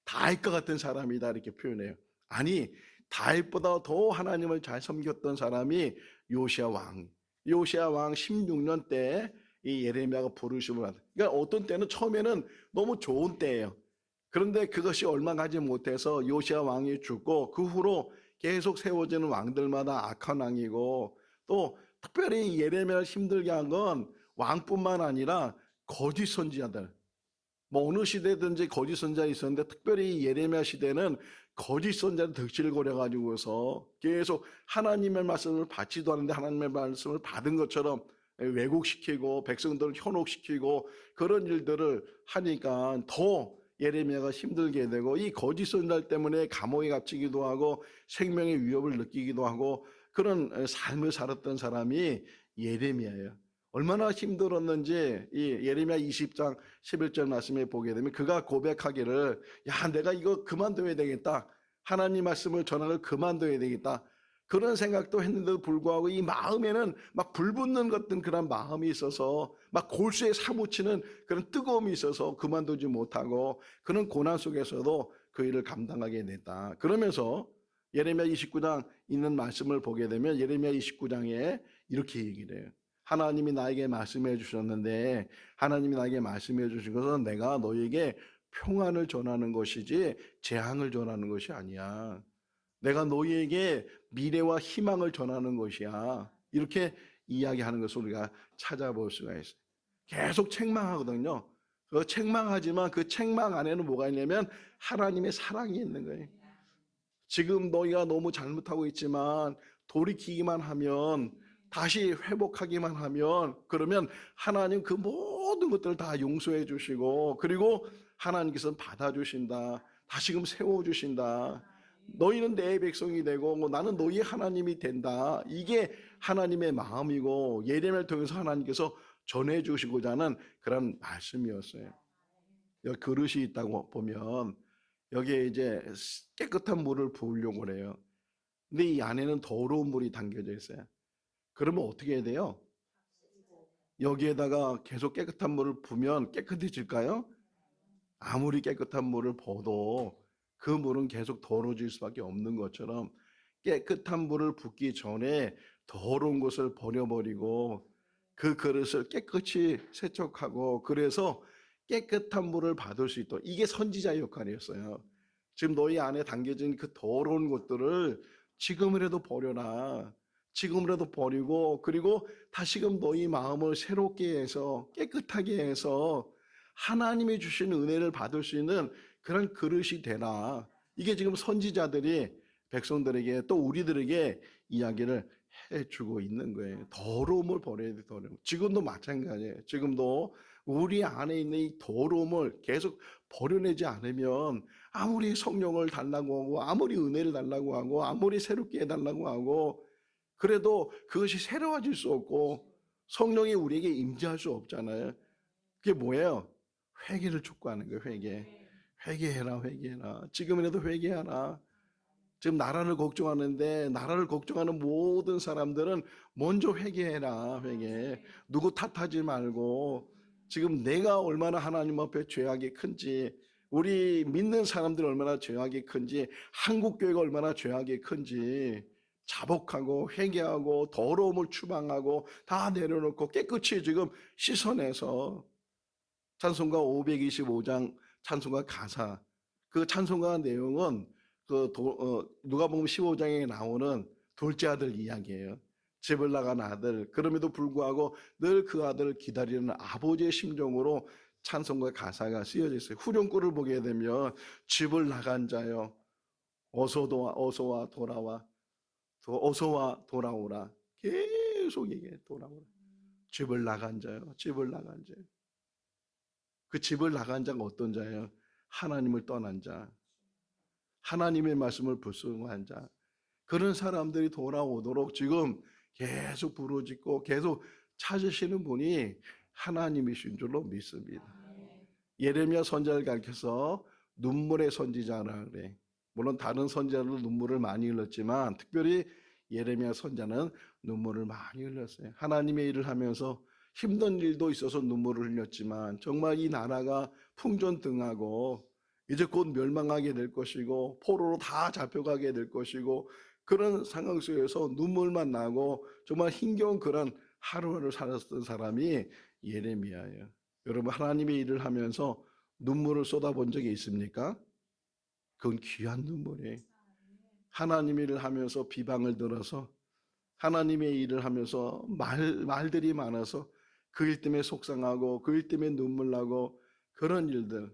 Speaker 1: 다윗과 같은 사람이다 이렇게 표현해요. 아니, 다윗보다 더 하나님을 잘 섬겼던 사람이 요시야 왕. 요시야 왕 16년 때 이 예레미야가 부르심을 받았어요. 그러니까 어떤 때는 처음에는 너무 좋은 때예요. 그런데 그것이 얼마 가지 못해서 요시야 왕이 죽고 그 후로 계속 세워지는 왕들마다 악한 왕이고 또 특별히 예레미야를 힘들게 한 건 왕뿐만 아니라 거짓 선지자들. 뭐 어느 시대든지 거짓 선지자 있었는데 특별히 예레미야 시대는 거짓 선지자를 득실을 거려가지고서 계속 하나님의 말씀을 받지도 않는데 하나님의 말씀을 받은 것처럼 왜곡시키고 백성들을 현혹시키고 그런 일들을 하니까 더 예레미야가 힘들게 되고 이 거짓 선지자 때문에 감옥에 갇히기도 하고 생명의 위협을 느끼기도 하고 그런 삶을 살았던 사람이 예레미야예요. 얼마나 힘들었는지 이 예레미야 20장 11절 말씀에 보게 되면 그가 고백하기를 야 내가 이거 그만둬야 되겠다. 하나님 말씀을 전하는 그만둬야 되겠다. 그런 생각도 했는데도 불구하고 이 마음에는 막 불붙는 같은 그런 마음이 있어서 막 골수에 사무치는 그런 뜨거움이 있어서 그만두지 못하고 그런 고난 속에서도 그 일을 감당하게 됐다. 그러면서 예레미야 29장 있는 말씀을 보게 되면 예레미야 29장에 이렇게 얘기를 해요. 하나님이 나에게 말씀해 주셨는데 하나님이 나에게 말씀해 주신 것은 내가 너에게 평안을 전하는 것이지 재앙을 전하는 것이 아니야. 내가 너희에게 미래와 희망을 전하는 것이야. 이렇게 이야기하는 것을 우리가 찾아볼 수가 있어요. 계속 책망하거든요. 그 책망하지만 그 책망 안에는 뭐가 있냐면 하나님의 사랑이 있는 거예요. 지금 너희가 너무 잘못하고 있지만 돌이키기만 하면 다시 회복하기만 하면 그러면 하나님 그 모든 것들을 다 용서해 주시고 그리고 하나님께서는 받아주신다. 다시금 세워주신다.
Speaker 5: 너희는 내 백성이 되고 나는 너희의 하나님이 된다. 이게 하나님의 마음이고 예레미야를 통해서 하나님께서 전해주시고자 하는 그런 말씀이었어요. 여기 그릇이 있다고 보면 여기에 이제 깨끗한 물을 부으려고 그래요. 근데 이 안에는 더러운 물이 담겨져 있어요. 그러면 어떻게 해야 돼요? 여기에다가 계속 깨끗한 물을 부으면 깨끗해질까요? 아무리 깨끗한 물을 부어도 그 물은 계속 더러워질 수밖에 없는 것처럼 깨끗한 물을 붓기 전에 더러운 것을 버려버리고 그 그릇을 깨끗이 세척하고 그래서 깨끗한 물을 받을 수 있도록 이게 선지자의 역할이었어요. 지금 너희 안에 담겨진 그 더러운 것들을 지금이라도 버려라. 지금이라도 버리고 그리고 다시금 너희 마음을 새롭게 해서 깨끗하게 해서 하나님이 주신 은혜를 받을 수 있는 그런 그릇이 되라. 이게 지금 선지자들이 백성들에게 또 우리들에게 이야기를 해주고 있는 거예요. 더러움을 버려야 돼. 더러움. 지금도 마찬가지예요. 지금도 우리 안에 있는 이 더러움을 계속 버려내지 않으면 아무리 성령을 달라고 하고 아무리 은혜를 달라고 하고 아무리 새롭게 해달라고 하고 그래도 그것이 새로워질 수 없고 성령이 우리에게 임재할 수 없잖아요. 그게 뭐예요? 회개를 촉구하는 거예요. 회개해라. 회개해라. 지금이라도 회개하라. 지금 나라를 걱정하는데 나라를 걱정하는 모든 사람들은 먼저 회개해라. 회개. 누구 탓하지 말고 지금 내가 얼마나 하나님 앞에 죄악이 큰지 우리 믿는 사람들이 얼마나 죄악이 큰지 한국 교회가 얼마나 죄악이 큰지 자복하고 회개하고 더러움을 추방하고 다 내려놓고 깨끗이 지금 씻어내서 찬송가 525장 찬송가 가사 그 찬송가 내용은 누가복음 15장에 나오는 둘째 아들 이야기예요. 집을 나간 아들 그럼에도 불구하고 늘 그 아들을 기다리는 아버지의 심정으로 찬송가 가사가 쓰여져 있어요. 후렴구를 보게 되면 집을 나간 자여 어서와 돌아오라 계속 얘기해. 돌아오라. 집을 나간 자요. 그 집을 나간 자가 어떤 자예요? 하나님을 떠난 자, 하나님의 말씀을 불순종한 자. 그런 사람들이 돌아오도록 지금 계속 부르짖고 계속 찾으시는 분이 하나님이신 줄로 믿습니다. 예레미야 선지자를 가르쳐서 눈물의 선지자라 그래. 물론 다른 선지자들도 눈물을 많이 흘렸지만 특별히 예레미야 선지자는 눈물을 많이 흘렸어요. 하나님의 일을 하면서 힘든 일도 있어서 눈물을 흘렸지만 정말 이 나라가 풍전등하고 이제 곧 멸망하게 될 것이고 포로로 다 잡혀가게 될 것이고 그런 상황 속에서 눈물만 나고 정말 힘겨운 그런 하루하루 살았던 사람이 예레미야예요. 여러분 하나님의 일을 하면서 눈물을 쏟아본 적이 있습니까? 그건 귀한 눈물이에요. 하나님의 일을 하면서 비방을 들어서 하나님의 일을 하면서 말들이 많아서 그 일 때문에 속상하고 그 일 때문에 눈물 나고 그런 일들.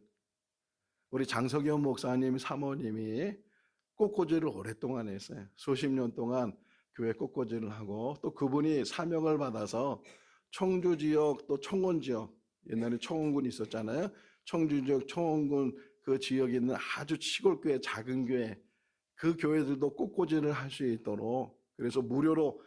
Speaker 5: 우리 장석영 목사님 사모님이 꽃꽂이를 오랫동안 했어요. 수십 년 동안 교회 꽃꽂이를 하고 또 그분이 사명을 받아서 청주 지역 또 청원 지역 옛날에 청원군 있었잖아요. 청주 지역 청원군 그 지역에 있는 아주 시골 교회 작은 교회 그 교회들도 꽃꽂이를 할 수 있도록 그래서 무료로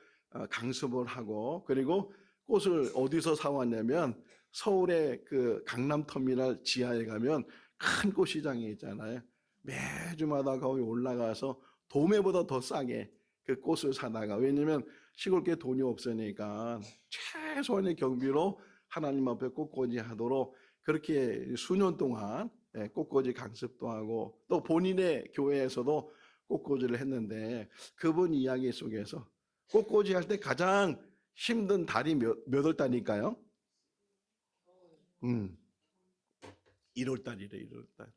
Speaker 5: 강습을 하고 그리고 꽃을 어디서 사왔냐면 서울의 그 강남터미널 지하에 가면 큰 꽃시장이 있잖아요. 매주마다 거기 올라가서 도매보다 더 싸게 그 꽃을 사다가 왜냐면 시골교회 돈이 없으니까 최소한의 경비로 하나님 앞에 꽃꽂이 하도록 그렇게 수년 동안 꽃꽂이 강습도 하고 또 본인의 교회에서도 꽃꽂이를 했는데 그분 이야기 속에서 꽃꽂이 할 때 가장 힘든 달이 몇 월 달일까요? 1월 달이래 1월 달.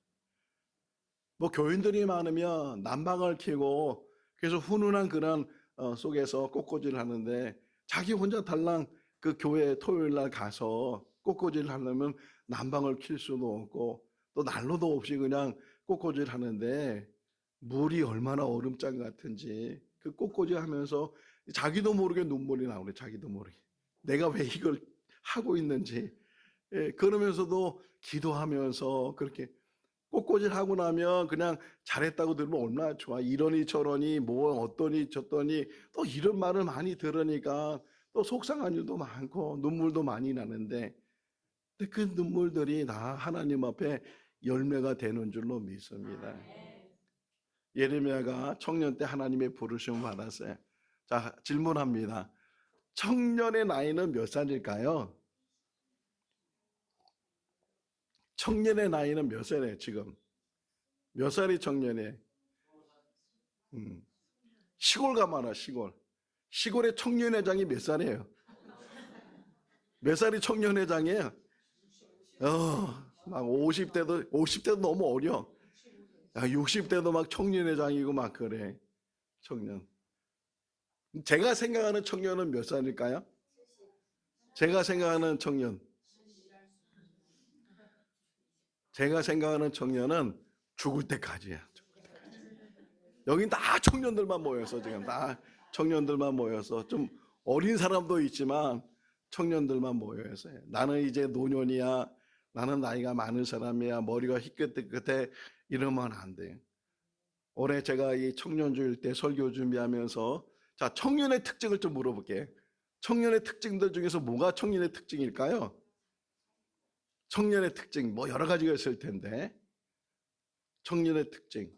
Speaker 5: 뭐 교인들이 많으면 난방을 켜고 그래서 훈훈한 그런 속에서 꽃꽂이를 하는데 자기 혼자 달랑 그 교회 토요일 날 가서 꽃꽂이를 하려면 난방을 킬 수도 없고 또 난로도 없이 그냥 꽃꽂이를 하는데 물이 얼마나 얼음장 같은지 그 꽃꽂이 하면서 자기도 모르게 눈물이 나오네. 자기도 모르게. 내가 왜 이걸 하고 있는지. 그러면서도 기도하면서 그렇게 꽃꽂이를 하고 나면 그냥 잘했다고 들으면 얼마나 좋아. 이러니 저러니 뭐 어떠니 저떠니 또 이런 말을 많이 들으니까 또 속상한 일도 많고 눈물도 많이 나는데, 근데 그 눈물들이 다 하나님 앞에 열매가 되는 줄로 믿습니다. 예레미야가 청년 때 하나님의 부르심을 받았어요. 자, 질문합니다. 청년의 나이는 몇 살일까요? 청년의 나이는 몇 살이에요 지금? 몇 살이 청년이에요? 시골 가마라 시골. 시골의 청년회장이 몇 살이에요? 몇 살이 청년회장이에요? 막 50대도 너무 어려. 60대도 막 청년회장이고 막 그래. 청년. 제가 생각하는 청년은 몇 살일까요? 제가 생각하는 청년은 죽을 때까지야. 여긴 다 청년들만 모여서 지금 다 청년들만 모여서 좀 어린 사람도 있지만 청년들만 모여서 나는 이제 노년이야. 나는 나이가 많은 사람이야. 머리가 희끗희끗해. 이러면 안 돼. 올해 제가 이 청년주일 때 설교 준비하면서 자, 청년의 특징을 좀 물어볼게. 청년의 특징들 중에서 뭐가 청년의 특징일까요? 청년의 특징 뭐 여러 가지가 있을 텐데 청년의 특징.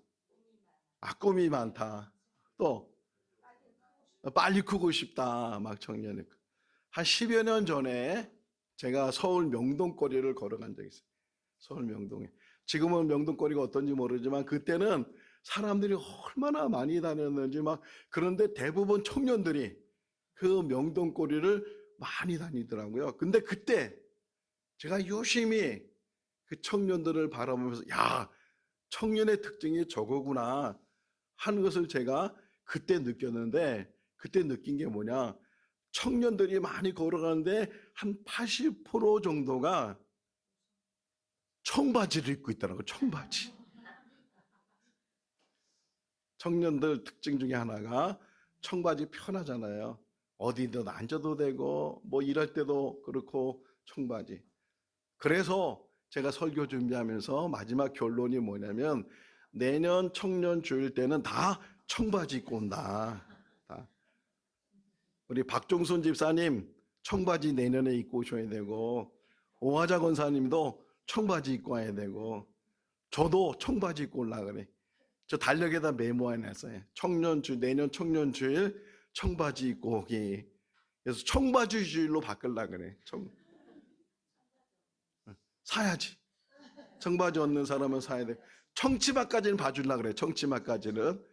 Speaker 5: 꿈이 많다. 또 빨리 크고 싶다. 막 청년의 한 10여 년 전에 제가 서울 명동거리를 걸어간 적이 있어요. 서울 명동에. 지금은 명동거리가 어떤지 모르지만 그때는 사람들이 얼마나 많이 다녔는지 막 그런데 대부분 청년들이 그 명동거리를 많이 다니더라고요. 근데 그때 제가 유심히 그 청년들을 바라보면서 야, 청년의 특징이 저거구나 하는 것을 제가 그때 느꼈는데 그때 느낀 게 뭐냐? 청년들이 많이 걸어가는데 한 80% 정도가 청바지를 입고 있더라고요. 청바지. 청년들 특징 중에 하나가 청바지 편하잖아요. 어디든 앉아도 되고 뭐 일할 때도 그렇고 청바지. 그래서 제가 설교 준비하면서 마지막 결론이 뭐냐면 내년 청년 주일 때는 다 청바지 입고 온다. 우리 박종순 집사님 청바지 내년에 입고 오셔야 되고 오하자 권사님도 청바지 입고 와야 되고 저도 청바지 입고 올라 그래. 저 달력에다 메모해놨어요. 내년 청년주일 청바지 입고 오기. 그래서 청바지 주일로 바꾸려 그래. 사야지. 청바지 얻는 사람은 사야 돼. 청치마까지는 봐주려 그래. 청치마까지는.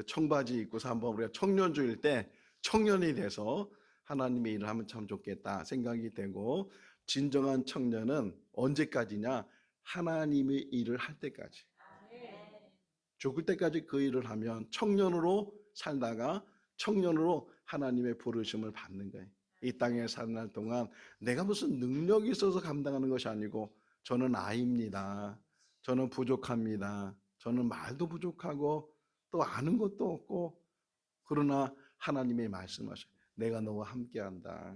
Speaker 5: 청바지 입고서 한번 우리가 청년주일 때 청년이 돼서 하나님의 일을 하면 참 좋겠다 생각이 되고 진정한 청년은 언제까지냐? 하나님의 일을 할 때까지. 죽을 때까지 그 일을 하면 청년으로 살다가 청년으로 하나님의 부르심을 받는 거예요. 이 땅에 사는 날 동안 내가 무슨 능력이 있어서 감당하는 것이 아니고 저는 아이입니다. 저는 부족합니다. 저는 말도 부족하고 또 아는 것도 없고 그러나 하나님의 말씀하셔. 내가 너와 함께한다.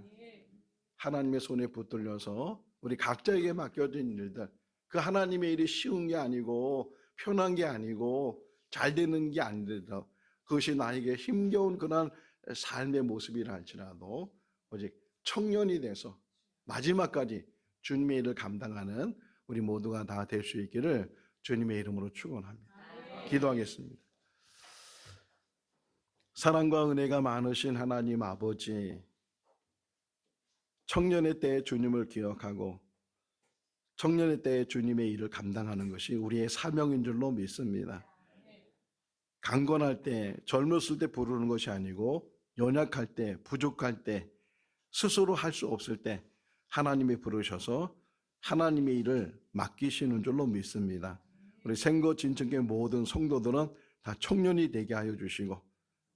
Speaker 5: 하나님의 손에 붙들려서 우리 각자에게 맡겨진 일들 그 하나님의 일이 쉬운 게 아니고 편한 게 아니고 잘 되는 게 아니더라도 그것이 나에게 힘겨운 그런 삶의 모습이라 할지라도 오직 청년이 돼서 마지막까지 주님의 일을 감당하는 우리 모두가 다 될 수 있기를 주님의 이름으로 축원합니다. 기도하겠습니다. 사랑과 은혜가 많으신 하나님 아버지, 청년의 때에 주님을 기억하고 청년의 때에 주님의 일을 감당하는 것이 우리의 사명인 줄로 믿습니다. 강건할 때, 젊었을 때 부르는 것이 아니고 연약할 때, 부족할 때, 스스로 할 수 없을 때 하나님이 부르셔서 하나님의 일을 맡기시는 줄로 믿습니다. 우리 생거 진천교회 모든 성도들은 다 청년이 되게 하여 주시고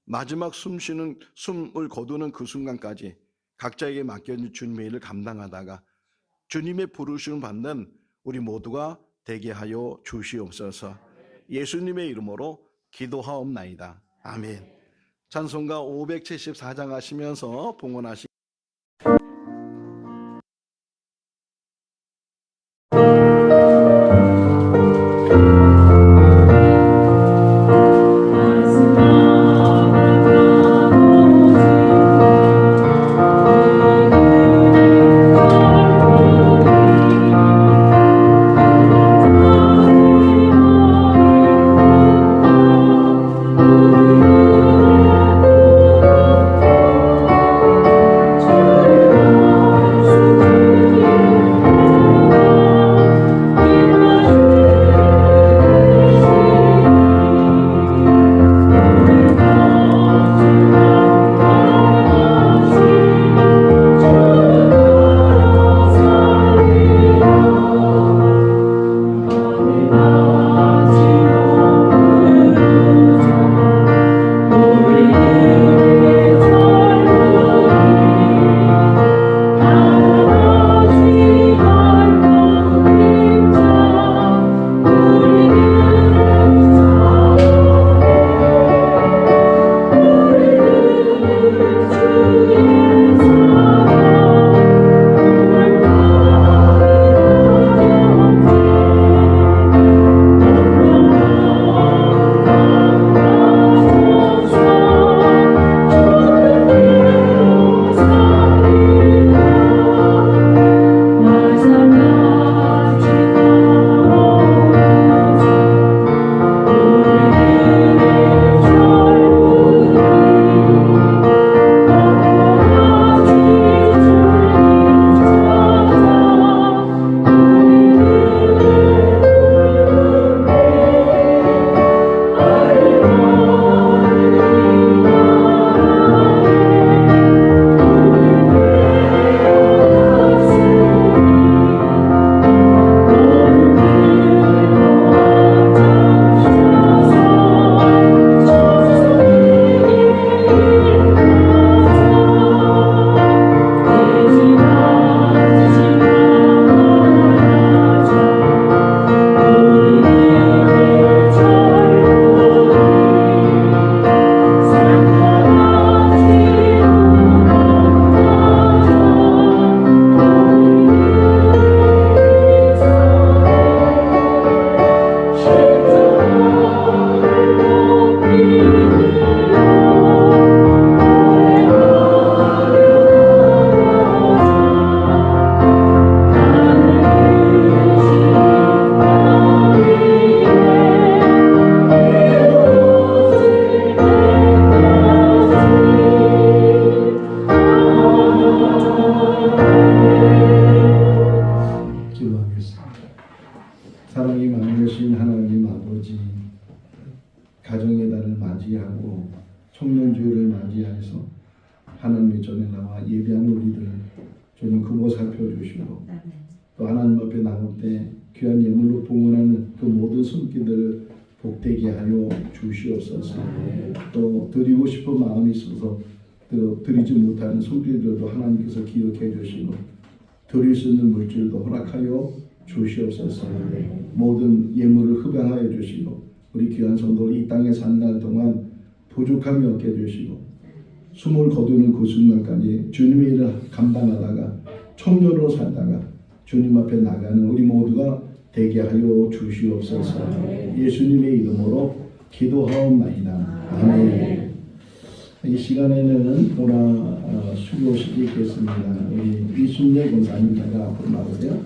Speaker 5: 마지막 숨을 거두는 그 순간까지 각자에게 맡겨진 주님의 일을 감당하다가 주님의 부르심을 받는 우리 모두가 되게 하여 주시옵소서. 예수님의 이름으로 기도하옵나이다. 아멘. 찬송가 574장 하시면서 봉헌하시
Speaker 1: 예배하는 우리들 주님 그모 살펴주시고 또 하나님 앞에 나올 때 귀한 예물로 봉헌하는 그 모든 손길들을 복되게 하여 주시옵소서. 또 드리고 싶은 마음이 있어서 또 드리지 못하는 손길들도 하나님께서 기억해 주시고 드릴 수 있는 물질도 허락하여 주시옵소서. 모든 예물을 흡양하여 주시고 우리 귀한 성도를 이 땅에 산 날 동안 부족함이 없게 해주시고 숨을 거두는 그 순간까지 주님의 일을 감당하다가 청년으로 살다가 주님 앞에 나가는 우리 모두가 되게 하여 주시옵소서. 예수님의 이름으로 기도하옵나이다. 아멘. 이 시간에는 보라 수료식이 있겠습니다. 우리 이순례 권사님께서 앞으로 나오세요.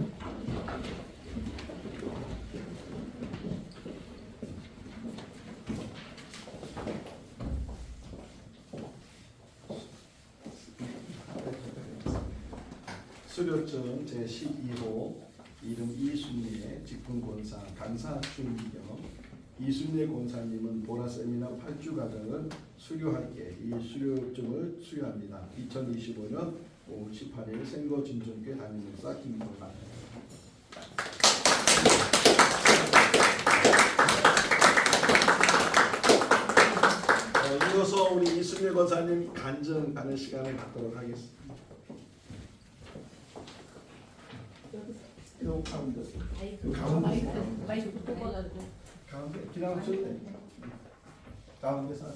Speaker 1: 수료증 제12호 이름 이순례 직분권사 강사 준기경 이순례 권사님은 보라 세미나 8주 과정을 수료할게 이 수료증을 수료합니다. 2025년 5월 18일 생거 진정교회 담임목사 김보라. 이어서 우리 이순례 권사님 간증하는 시간을 갖도록 하겠습니다.
Speaker 2: 마이크 뽑아가지고
Speaker 1: 가운데 기다려주세요. 가운데서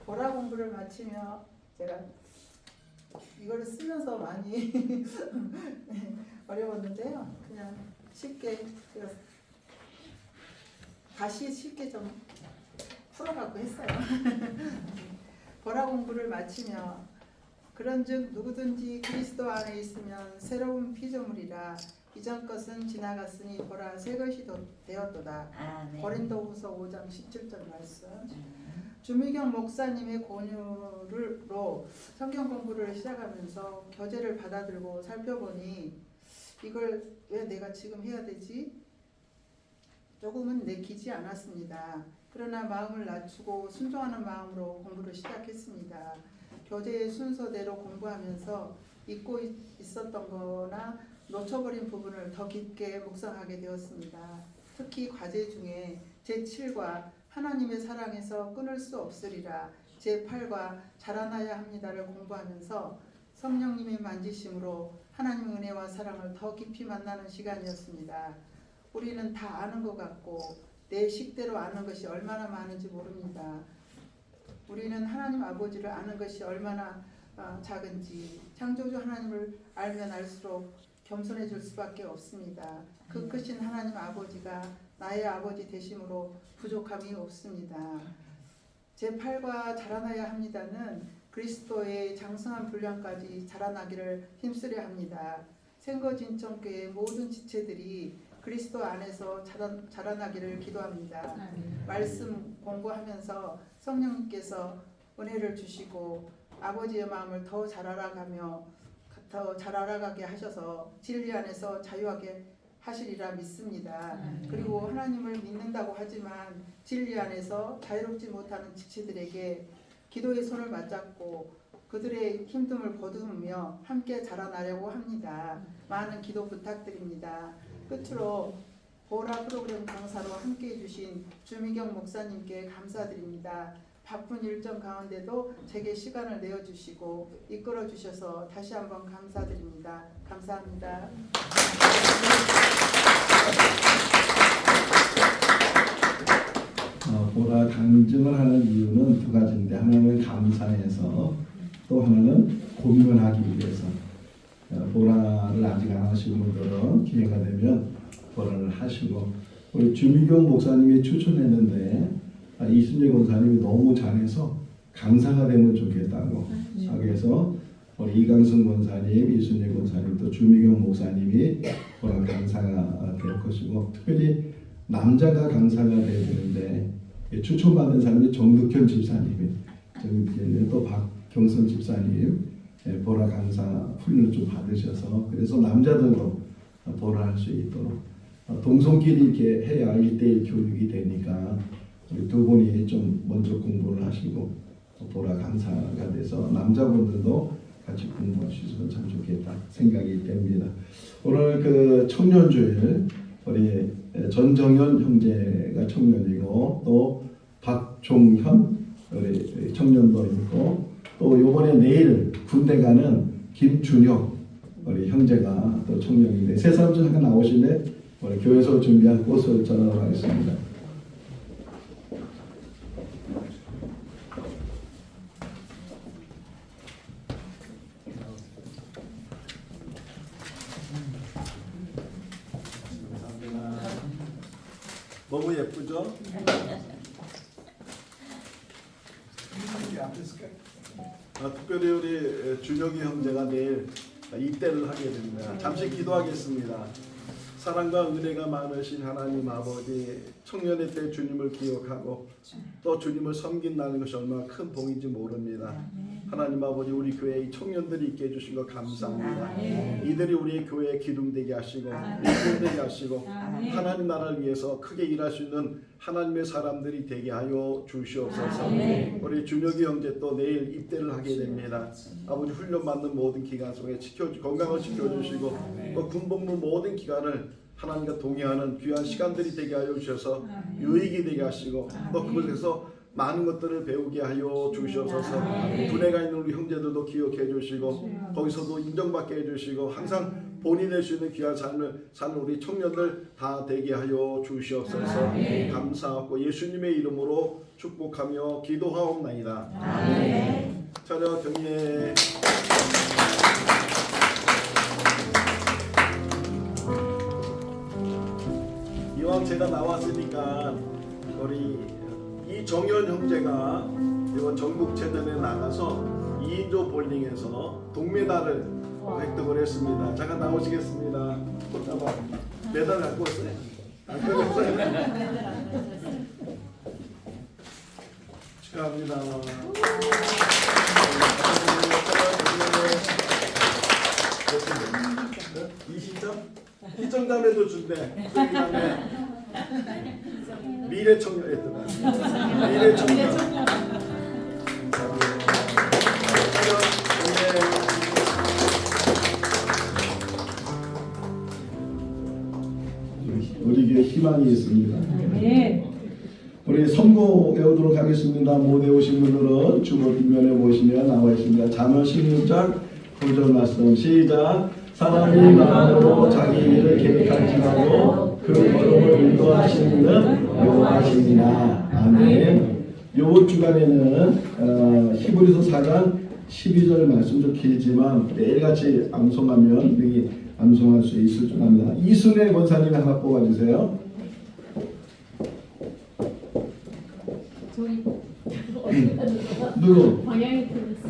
Speaker 3: 보라 공부를 마치며 제가 이걸 쓰면서 많이 어려웠는데요. 그냥 쉽게 제가 다시 쉽게 좀 풀어갖고 했어요. 보라 공부를 마치며 그런즉 누구든지 그리스도 안에 있으면 새로운 피조물이라 이전 것은 지나갔으니 보라 새 것이 되었도다. 고린도후서 5장 17절 말씀. 주미경 목사님의 권유로 성경 공부를 시작하면서 교재를 받아들고 살펴보니 이걸 왜 내가 지금 해야 되지? 조금은 내키지 않았습니다. 그러나 마음을 낮추고 순종하는 마음으로 공부를 시작했습니다. 교재의 순서대로 공부하면서 잊고 있었던 거나 놓쳐버린 부분을 더 깊게 묵상하게 되었습니다. 특히 과제 중에 제7과 하나님의 사랑에서 끊을 수 없으리라 제8과 자라나야 합니다를 공부하면서 성령님의 만지심으로 하나님의 은혜와 사랑을 더 깊이 만나는 시간이었습니다. 우리는 다 아는 것 같고 내 식대로 아는 것이 얼마나 많은지 모릅니다. 우리는 하나님 아버지를 아는 것이 얼마나 작은지 창조주 하나님을 알면 알수록 겸손해질 수밖에 없습니다. 그 크신 하나님 아버지가 나의 아버지 되심으로 부족함이 없습니다. 제8과 자라나야 합니다는 그리스도의 장성한 분량까지 자라나기를 힘쓰려 합니다. 생거진천교회 모든 지체들이 그리스도 안에서 자라나기를 기도합니다. 말씀 공부하면서 성령님께서 은혜를 주시고 아버지의 마음을 더 잘 알아가게 하셔서 진리 안에서 자유하게 하시리라 믿습니다. 그리고 하나님을 믿는다고 하지만 진리 안에서 자유롭지 못하는 지체들에게 기도의 손을 맞잡고 그들의 힘듦을 거두며 함께 자라나려고 합니다. 많은 기도 부탁드립니다. 끝으로 보라 프로그램 강사로 함께해 주신 주미경 목사님께 감사드립니다. 바쁜 일정 가운데도 제게 시간을 내어주시고 이끌어 주셔서 다시 한번 감사드립니다. 감사합니다.
Speaker 1: 보라 간증을 하는 이유는 두 가지인데 하나는 감사해서 또 하나는 공연하기 위해서. 보라를 아직 안 하시는 분들은 기회가 되면 보라를 하시고 우리 주미경 목사님이 추천했는데 이순례 권사님이 너무 잘해서 강사가 되면 좋겠다고 그래서 우리 이강승 권사님, 이순례 권사님 또 주미경 목사님이 보라 강사가 될 것이고 특별히 남자가 강사가 돼야 되는데 추천받은 사람이 정득현 집사님이 또 박경선 집사님 보라 강사 훈련을 좀 받으셔서 그래서 남자들도 보라 할 수 있도록 동성끼리 이렇게 해야 1대1 교육이 되니까 우리 두 분이 좀 먼저 공부를 하시고 보라 감사가 돼서 남자분들도 같이 공부할 수 있으면 참 좋겠다 생각이 됩니다. 오늘 그 청년주일 우리 전정현 형제가 청년이고 또 박종현 우리 청년도 있고 또 요번에 내일 군대 가는 김준혁 우리 형제가 또 청년인데 세 사람 중 잠깐 나오시네. 우리 교회에서 준비한 꽃을 전하도록 하겠습니다. 너무 예쁘죠? 특별히 우리 준혁이 형제가 내일 입대를 하게 됩니다. 잠시 기도하겠습니다. 사랑과 은혜가 많으신 하나님 아버지, 청년의 때 주님을 기억하고 또 주님을 섬긴다는 것이 얼마나 큰 복인지 모릅니다. 하나님 아버지, 우리 교회에 이 청년들이 있게 해주신 것 감사합니다. 이들이 우리의 교회에 기름되게 하시고 일꾼되게 하시고 하나님 나라를 위해서 크게 일할 수 있는 하나님의 사람들이 되게 하여 주시옵소서. 우리 준혁이 형제 또 내일 입대를 하게 됩니다. 아버지, 훈련 받는 모든 기간 속에 건강을 지켜주시고 또 군복무 모든 기간을 하나님과 동행하는 귀한 시간들이 되게 하여 주셔서 유익이 되게 하시고 또 그곳에서 많은 것들을 배우게 하여 주시옵소서. 군에 있는 우리 형제들도 기억해 주시고 거기서도 인정받게 해주시고 항상 본이 될 수 있는 귀한 삶을 사는 우리 청년들 다 되게 하여 주시옵소서. 감사하고 예수님의 이름으로 축복하며 기도하옵나이다. 차려 경례. 이왕 제가 나왔으니까 우리 이정현 형제가 이번 전국체전에 나가서 2인조 볼링에서 동메달을 획득을 했습니다. 잠깐 나오시겠습니다. 꽃다발 메달 갖고 왔어요? 안 꺼냈어요? 축하합니다. 희정담에도 준대. 희정담에 미래 청년이었더라. 미래 청년. 우리 교회 희망이 있습니다. 우리 선고 외우도록 하겠습니다. 못 외우신 분들은 주보 뒷면에 보시면 나와 있습니다. 잠언 16장 9절 말씀 시작. 사람이 마음으로 자기 일을 계획할지라도 그 걸음을 인도하시는 여호와시니라. 아멘. 이번 주간에는 히브리서 4장 12절 말씀 좀 길지만 매일같이 암송하면 능히 암송할 수 있을 줄 압니다. 이순애 권사님 하나 뽑아주세요. 누구?
Speaker 2: 방향이 틀렸어.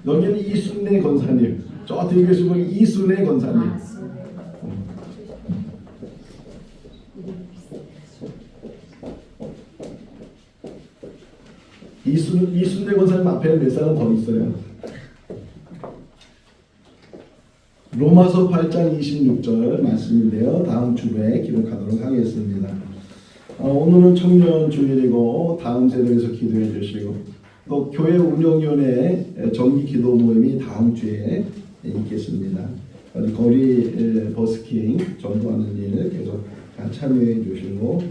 Speaker 1: 여기는 이순애 권사님. 저 뒤에 계신 분이 이순애 권사님. 이순애 권사님 앞에는 몇 사람 더 있어요. 로마서 8장 26절 말씀인데요. 다음 주에 기록하도록 하겠습니다. 오늘은 청년 주일이고 다음 세대에서 기도해 주시고 또 교회 운영위원회 정기 기도 모임이 다음 주에 있겠습니다. 거리 버스킹 전도하는 일 계속 참여해 주시고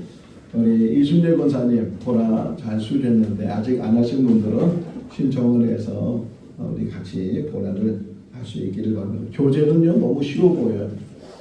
Speaker 1: 우리 이순재 권사님 보라 잘 수련했는데 아직 안 하신 분들은 신청을 해서 우리 같이 보라를 할 수 있기를 바랍니다. 교재는요 너무 쉬워 보여요.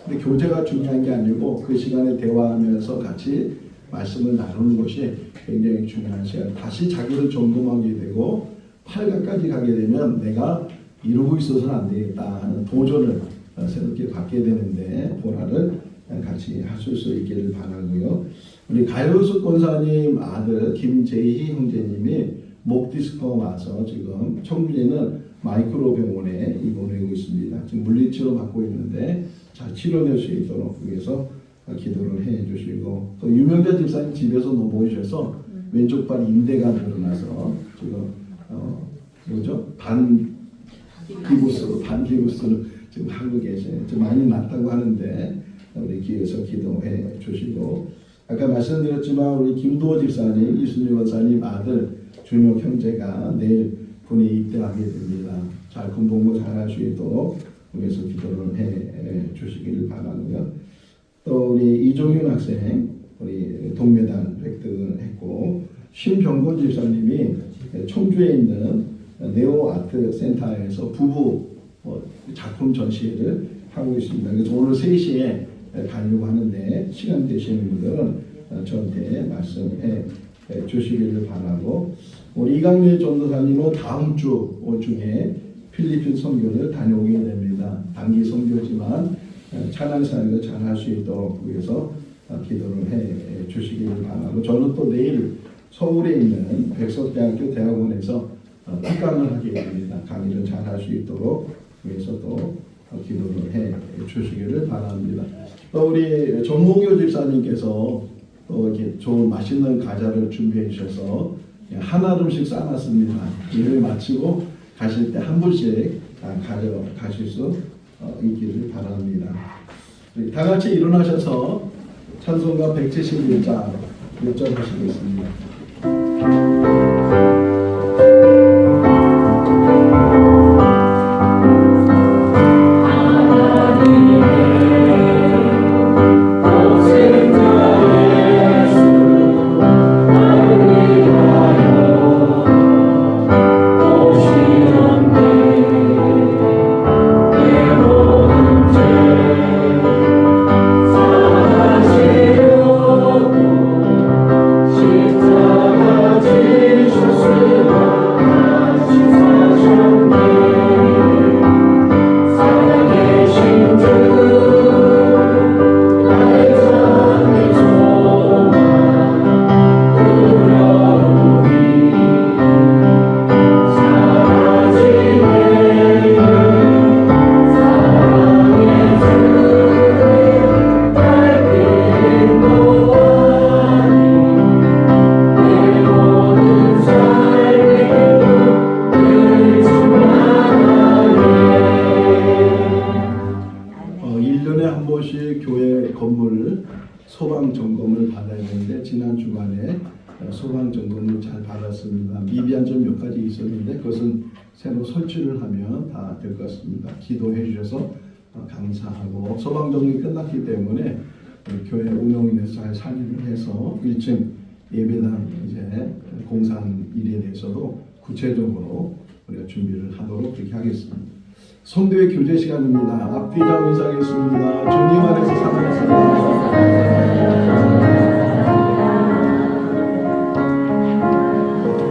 Speaker 1: 근데 교재가 중요한 게 아니고 그 시간에 대화하면서 같이 말씀을 나누는 것이 굉장히 중요한 시간. 다시 자기를 점검하게 되고 8강까지 가게 되면 내가 이러고 있어서는 안 되겠다 하는 도전을 새롭게 받게 되는데 보라를 같이 하실 수 있기를 바라고요. 우리 가요숙 권사님 아들 김재희 형제님이 목 디스크가 와서 지금 청주에는 마이크로 병원에 입원하고 있습니다. 지금 물리치료 받고 있는데 잘 치료될 수 있도록 위해서 기도를 해주시고 또 유명자 집사님 집에서 모이셔서 왼쪽 발 인대가 늘어나서 지금 뭐죠? 반기부스를 지금 하고 계세요. 좀 많이 낫다고 하는데 우리 기회에서 기도해 주시고 아까 말씀드렸지만 우리 김도호 집사님, 이순유 원사님 아들 준혁 형제가 내일 군에 입대하게 됩니다. 잘 군복무 잘할 수 있도록 위해서 기도를 해 주시기를 바라고요. 또 우리 이종윤 학생 우리 동메달 획득했고 신병곤 집사님이 청주에 있는 네오 아트 센터에서 부부 작품 전시회를 하고 있습니다. 그래서 오늘 3시에 가려고 하는데 시간 되시는 분들은 저한테 말씀해 주시기를 바라고, 우리 이강래 전도사님은 다음 주 중에 필리핀 선교를 다녀오게 됩니다. 단기 선교지만 찬양 사역을 잘 할 수 있도록 위해서 기도를 해 주시기를 바라고, 저는 또 내일 서울에 있는 백석대학교 대학원에서 특강을 하게 됩니다. 강의를 잘 할 수 있도록 위해서 또 기도를 해 주시기를 바랍니다. 또 우리 정몽교 집사님께서 또 이렇게 좋은 맛있는 과자를 준비해 주셔서 한 알음씩 싸놨습니다. 일을 마치고 가실 때 한 분씩 가져가실 수 있기를 바랍니다. 다 같이 일어나셔서 찬송가 171장 1절 하시겠습니다. 소방 점검을 받아야 되는데 지난 주간에 소방 점검을 잘 받았습니다. 미비한 점 몇 가지 있었는데 그것은 새로 설치를 하면 다 될 것 같습니다. 기도해 주셔서 감사하고, 소방 점검이 끝났기 때문에 교회 운영인에서 잘 상의를 해서 1층 예배당 이제 공사한 일에 대해서도 구체적으로 우리가 준비를 하도록 그렇게 하겠습니다. 성도의 교제 시간입니다. 앞뒤좌우 인사하겠습니다. 주님 안에서 사랑하십니다.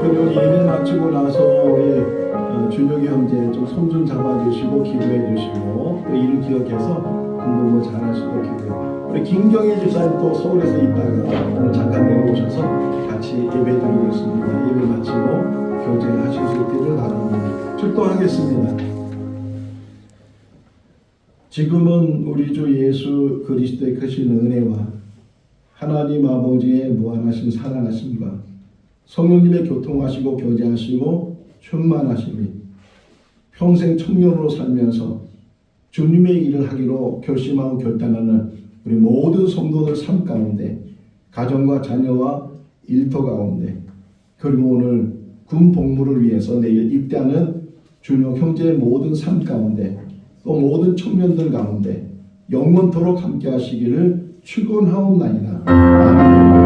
Speaker 1: 그리고 예배 마치고 나서 우리 준혁이 형제 좀 손 좀 잡아주시고 기도해 주시고, 또 이를 기억해서 공부를 잘하시고 기도해. 우리 김경희 집사님 또 서울에서 있다가 오늘 잠깐 내려오셔서 같이 예배 드리겠습니다. 예배 마치고 교제하실 수 있기를 바랍니다. 출동하겠습니다. 지금은 우리 주 예수 그리스도의 크신 은혜와 하나님 아버지의 무한하신 사랑하심과 성령님의 교통하시고 교제하시고 충만하심이 평생 청년으로 살면서 주님의 일을 하기로 결심하고 결단하는 우리 모든 성도들 삶 가운데, 가정과 자녀와 일터 가운데, 그리고 오늘 군 복무를 위해서 내일 입대하는 준혁 형제의 모든 삶 가운데, 또 모든 청년들 가운데 영원토록 함께 하시기를 축원하옵나이다. 아멘.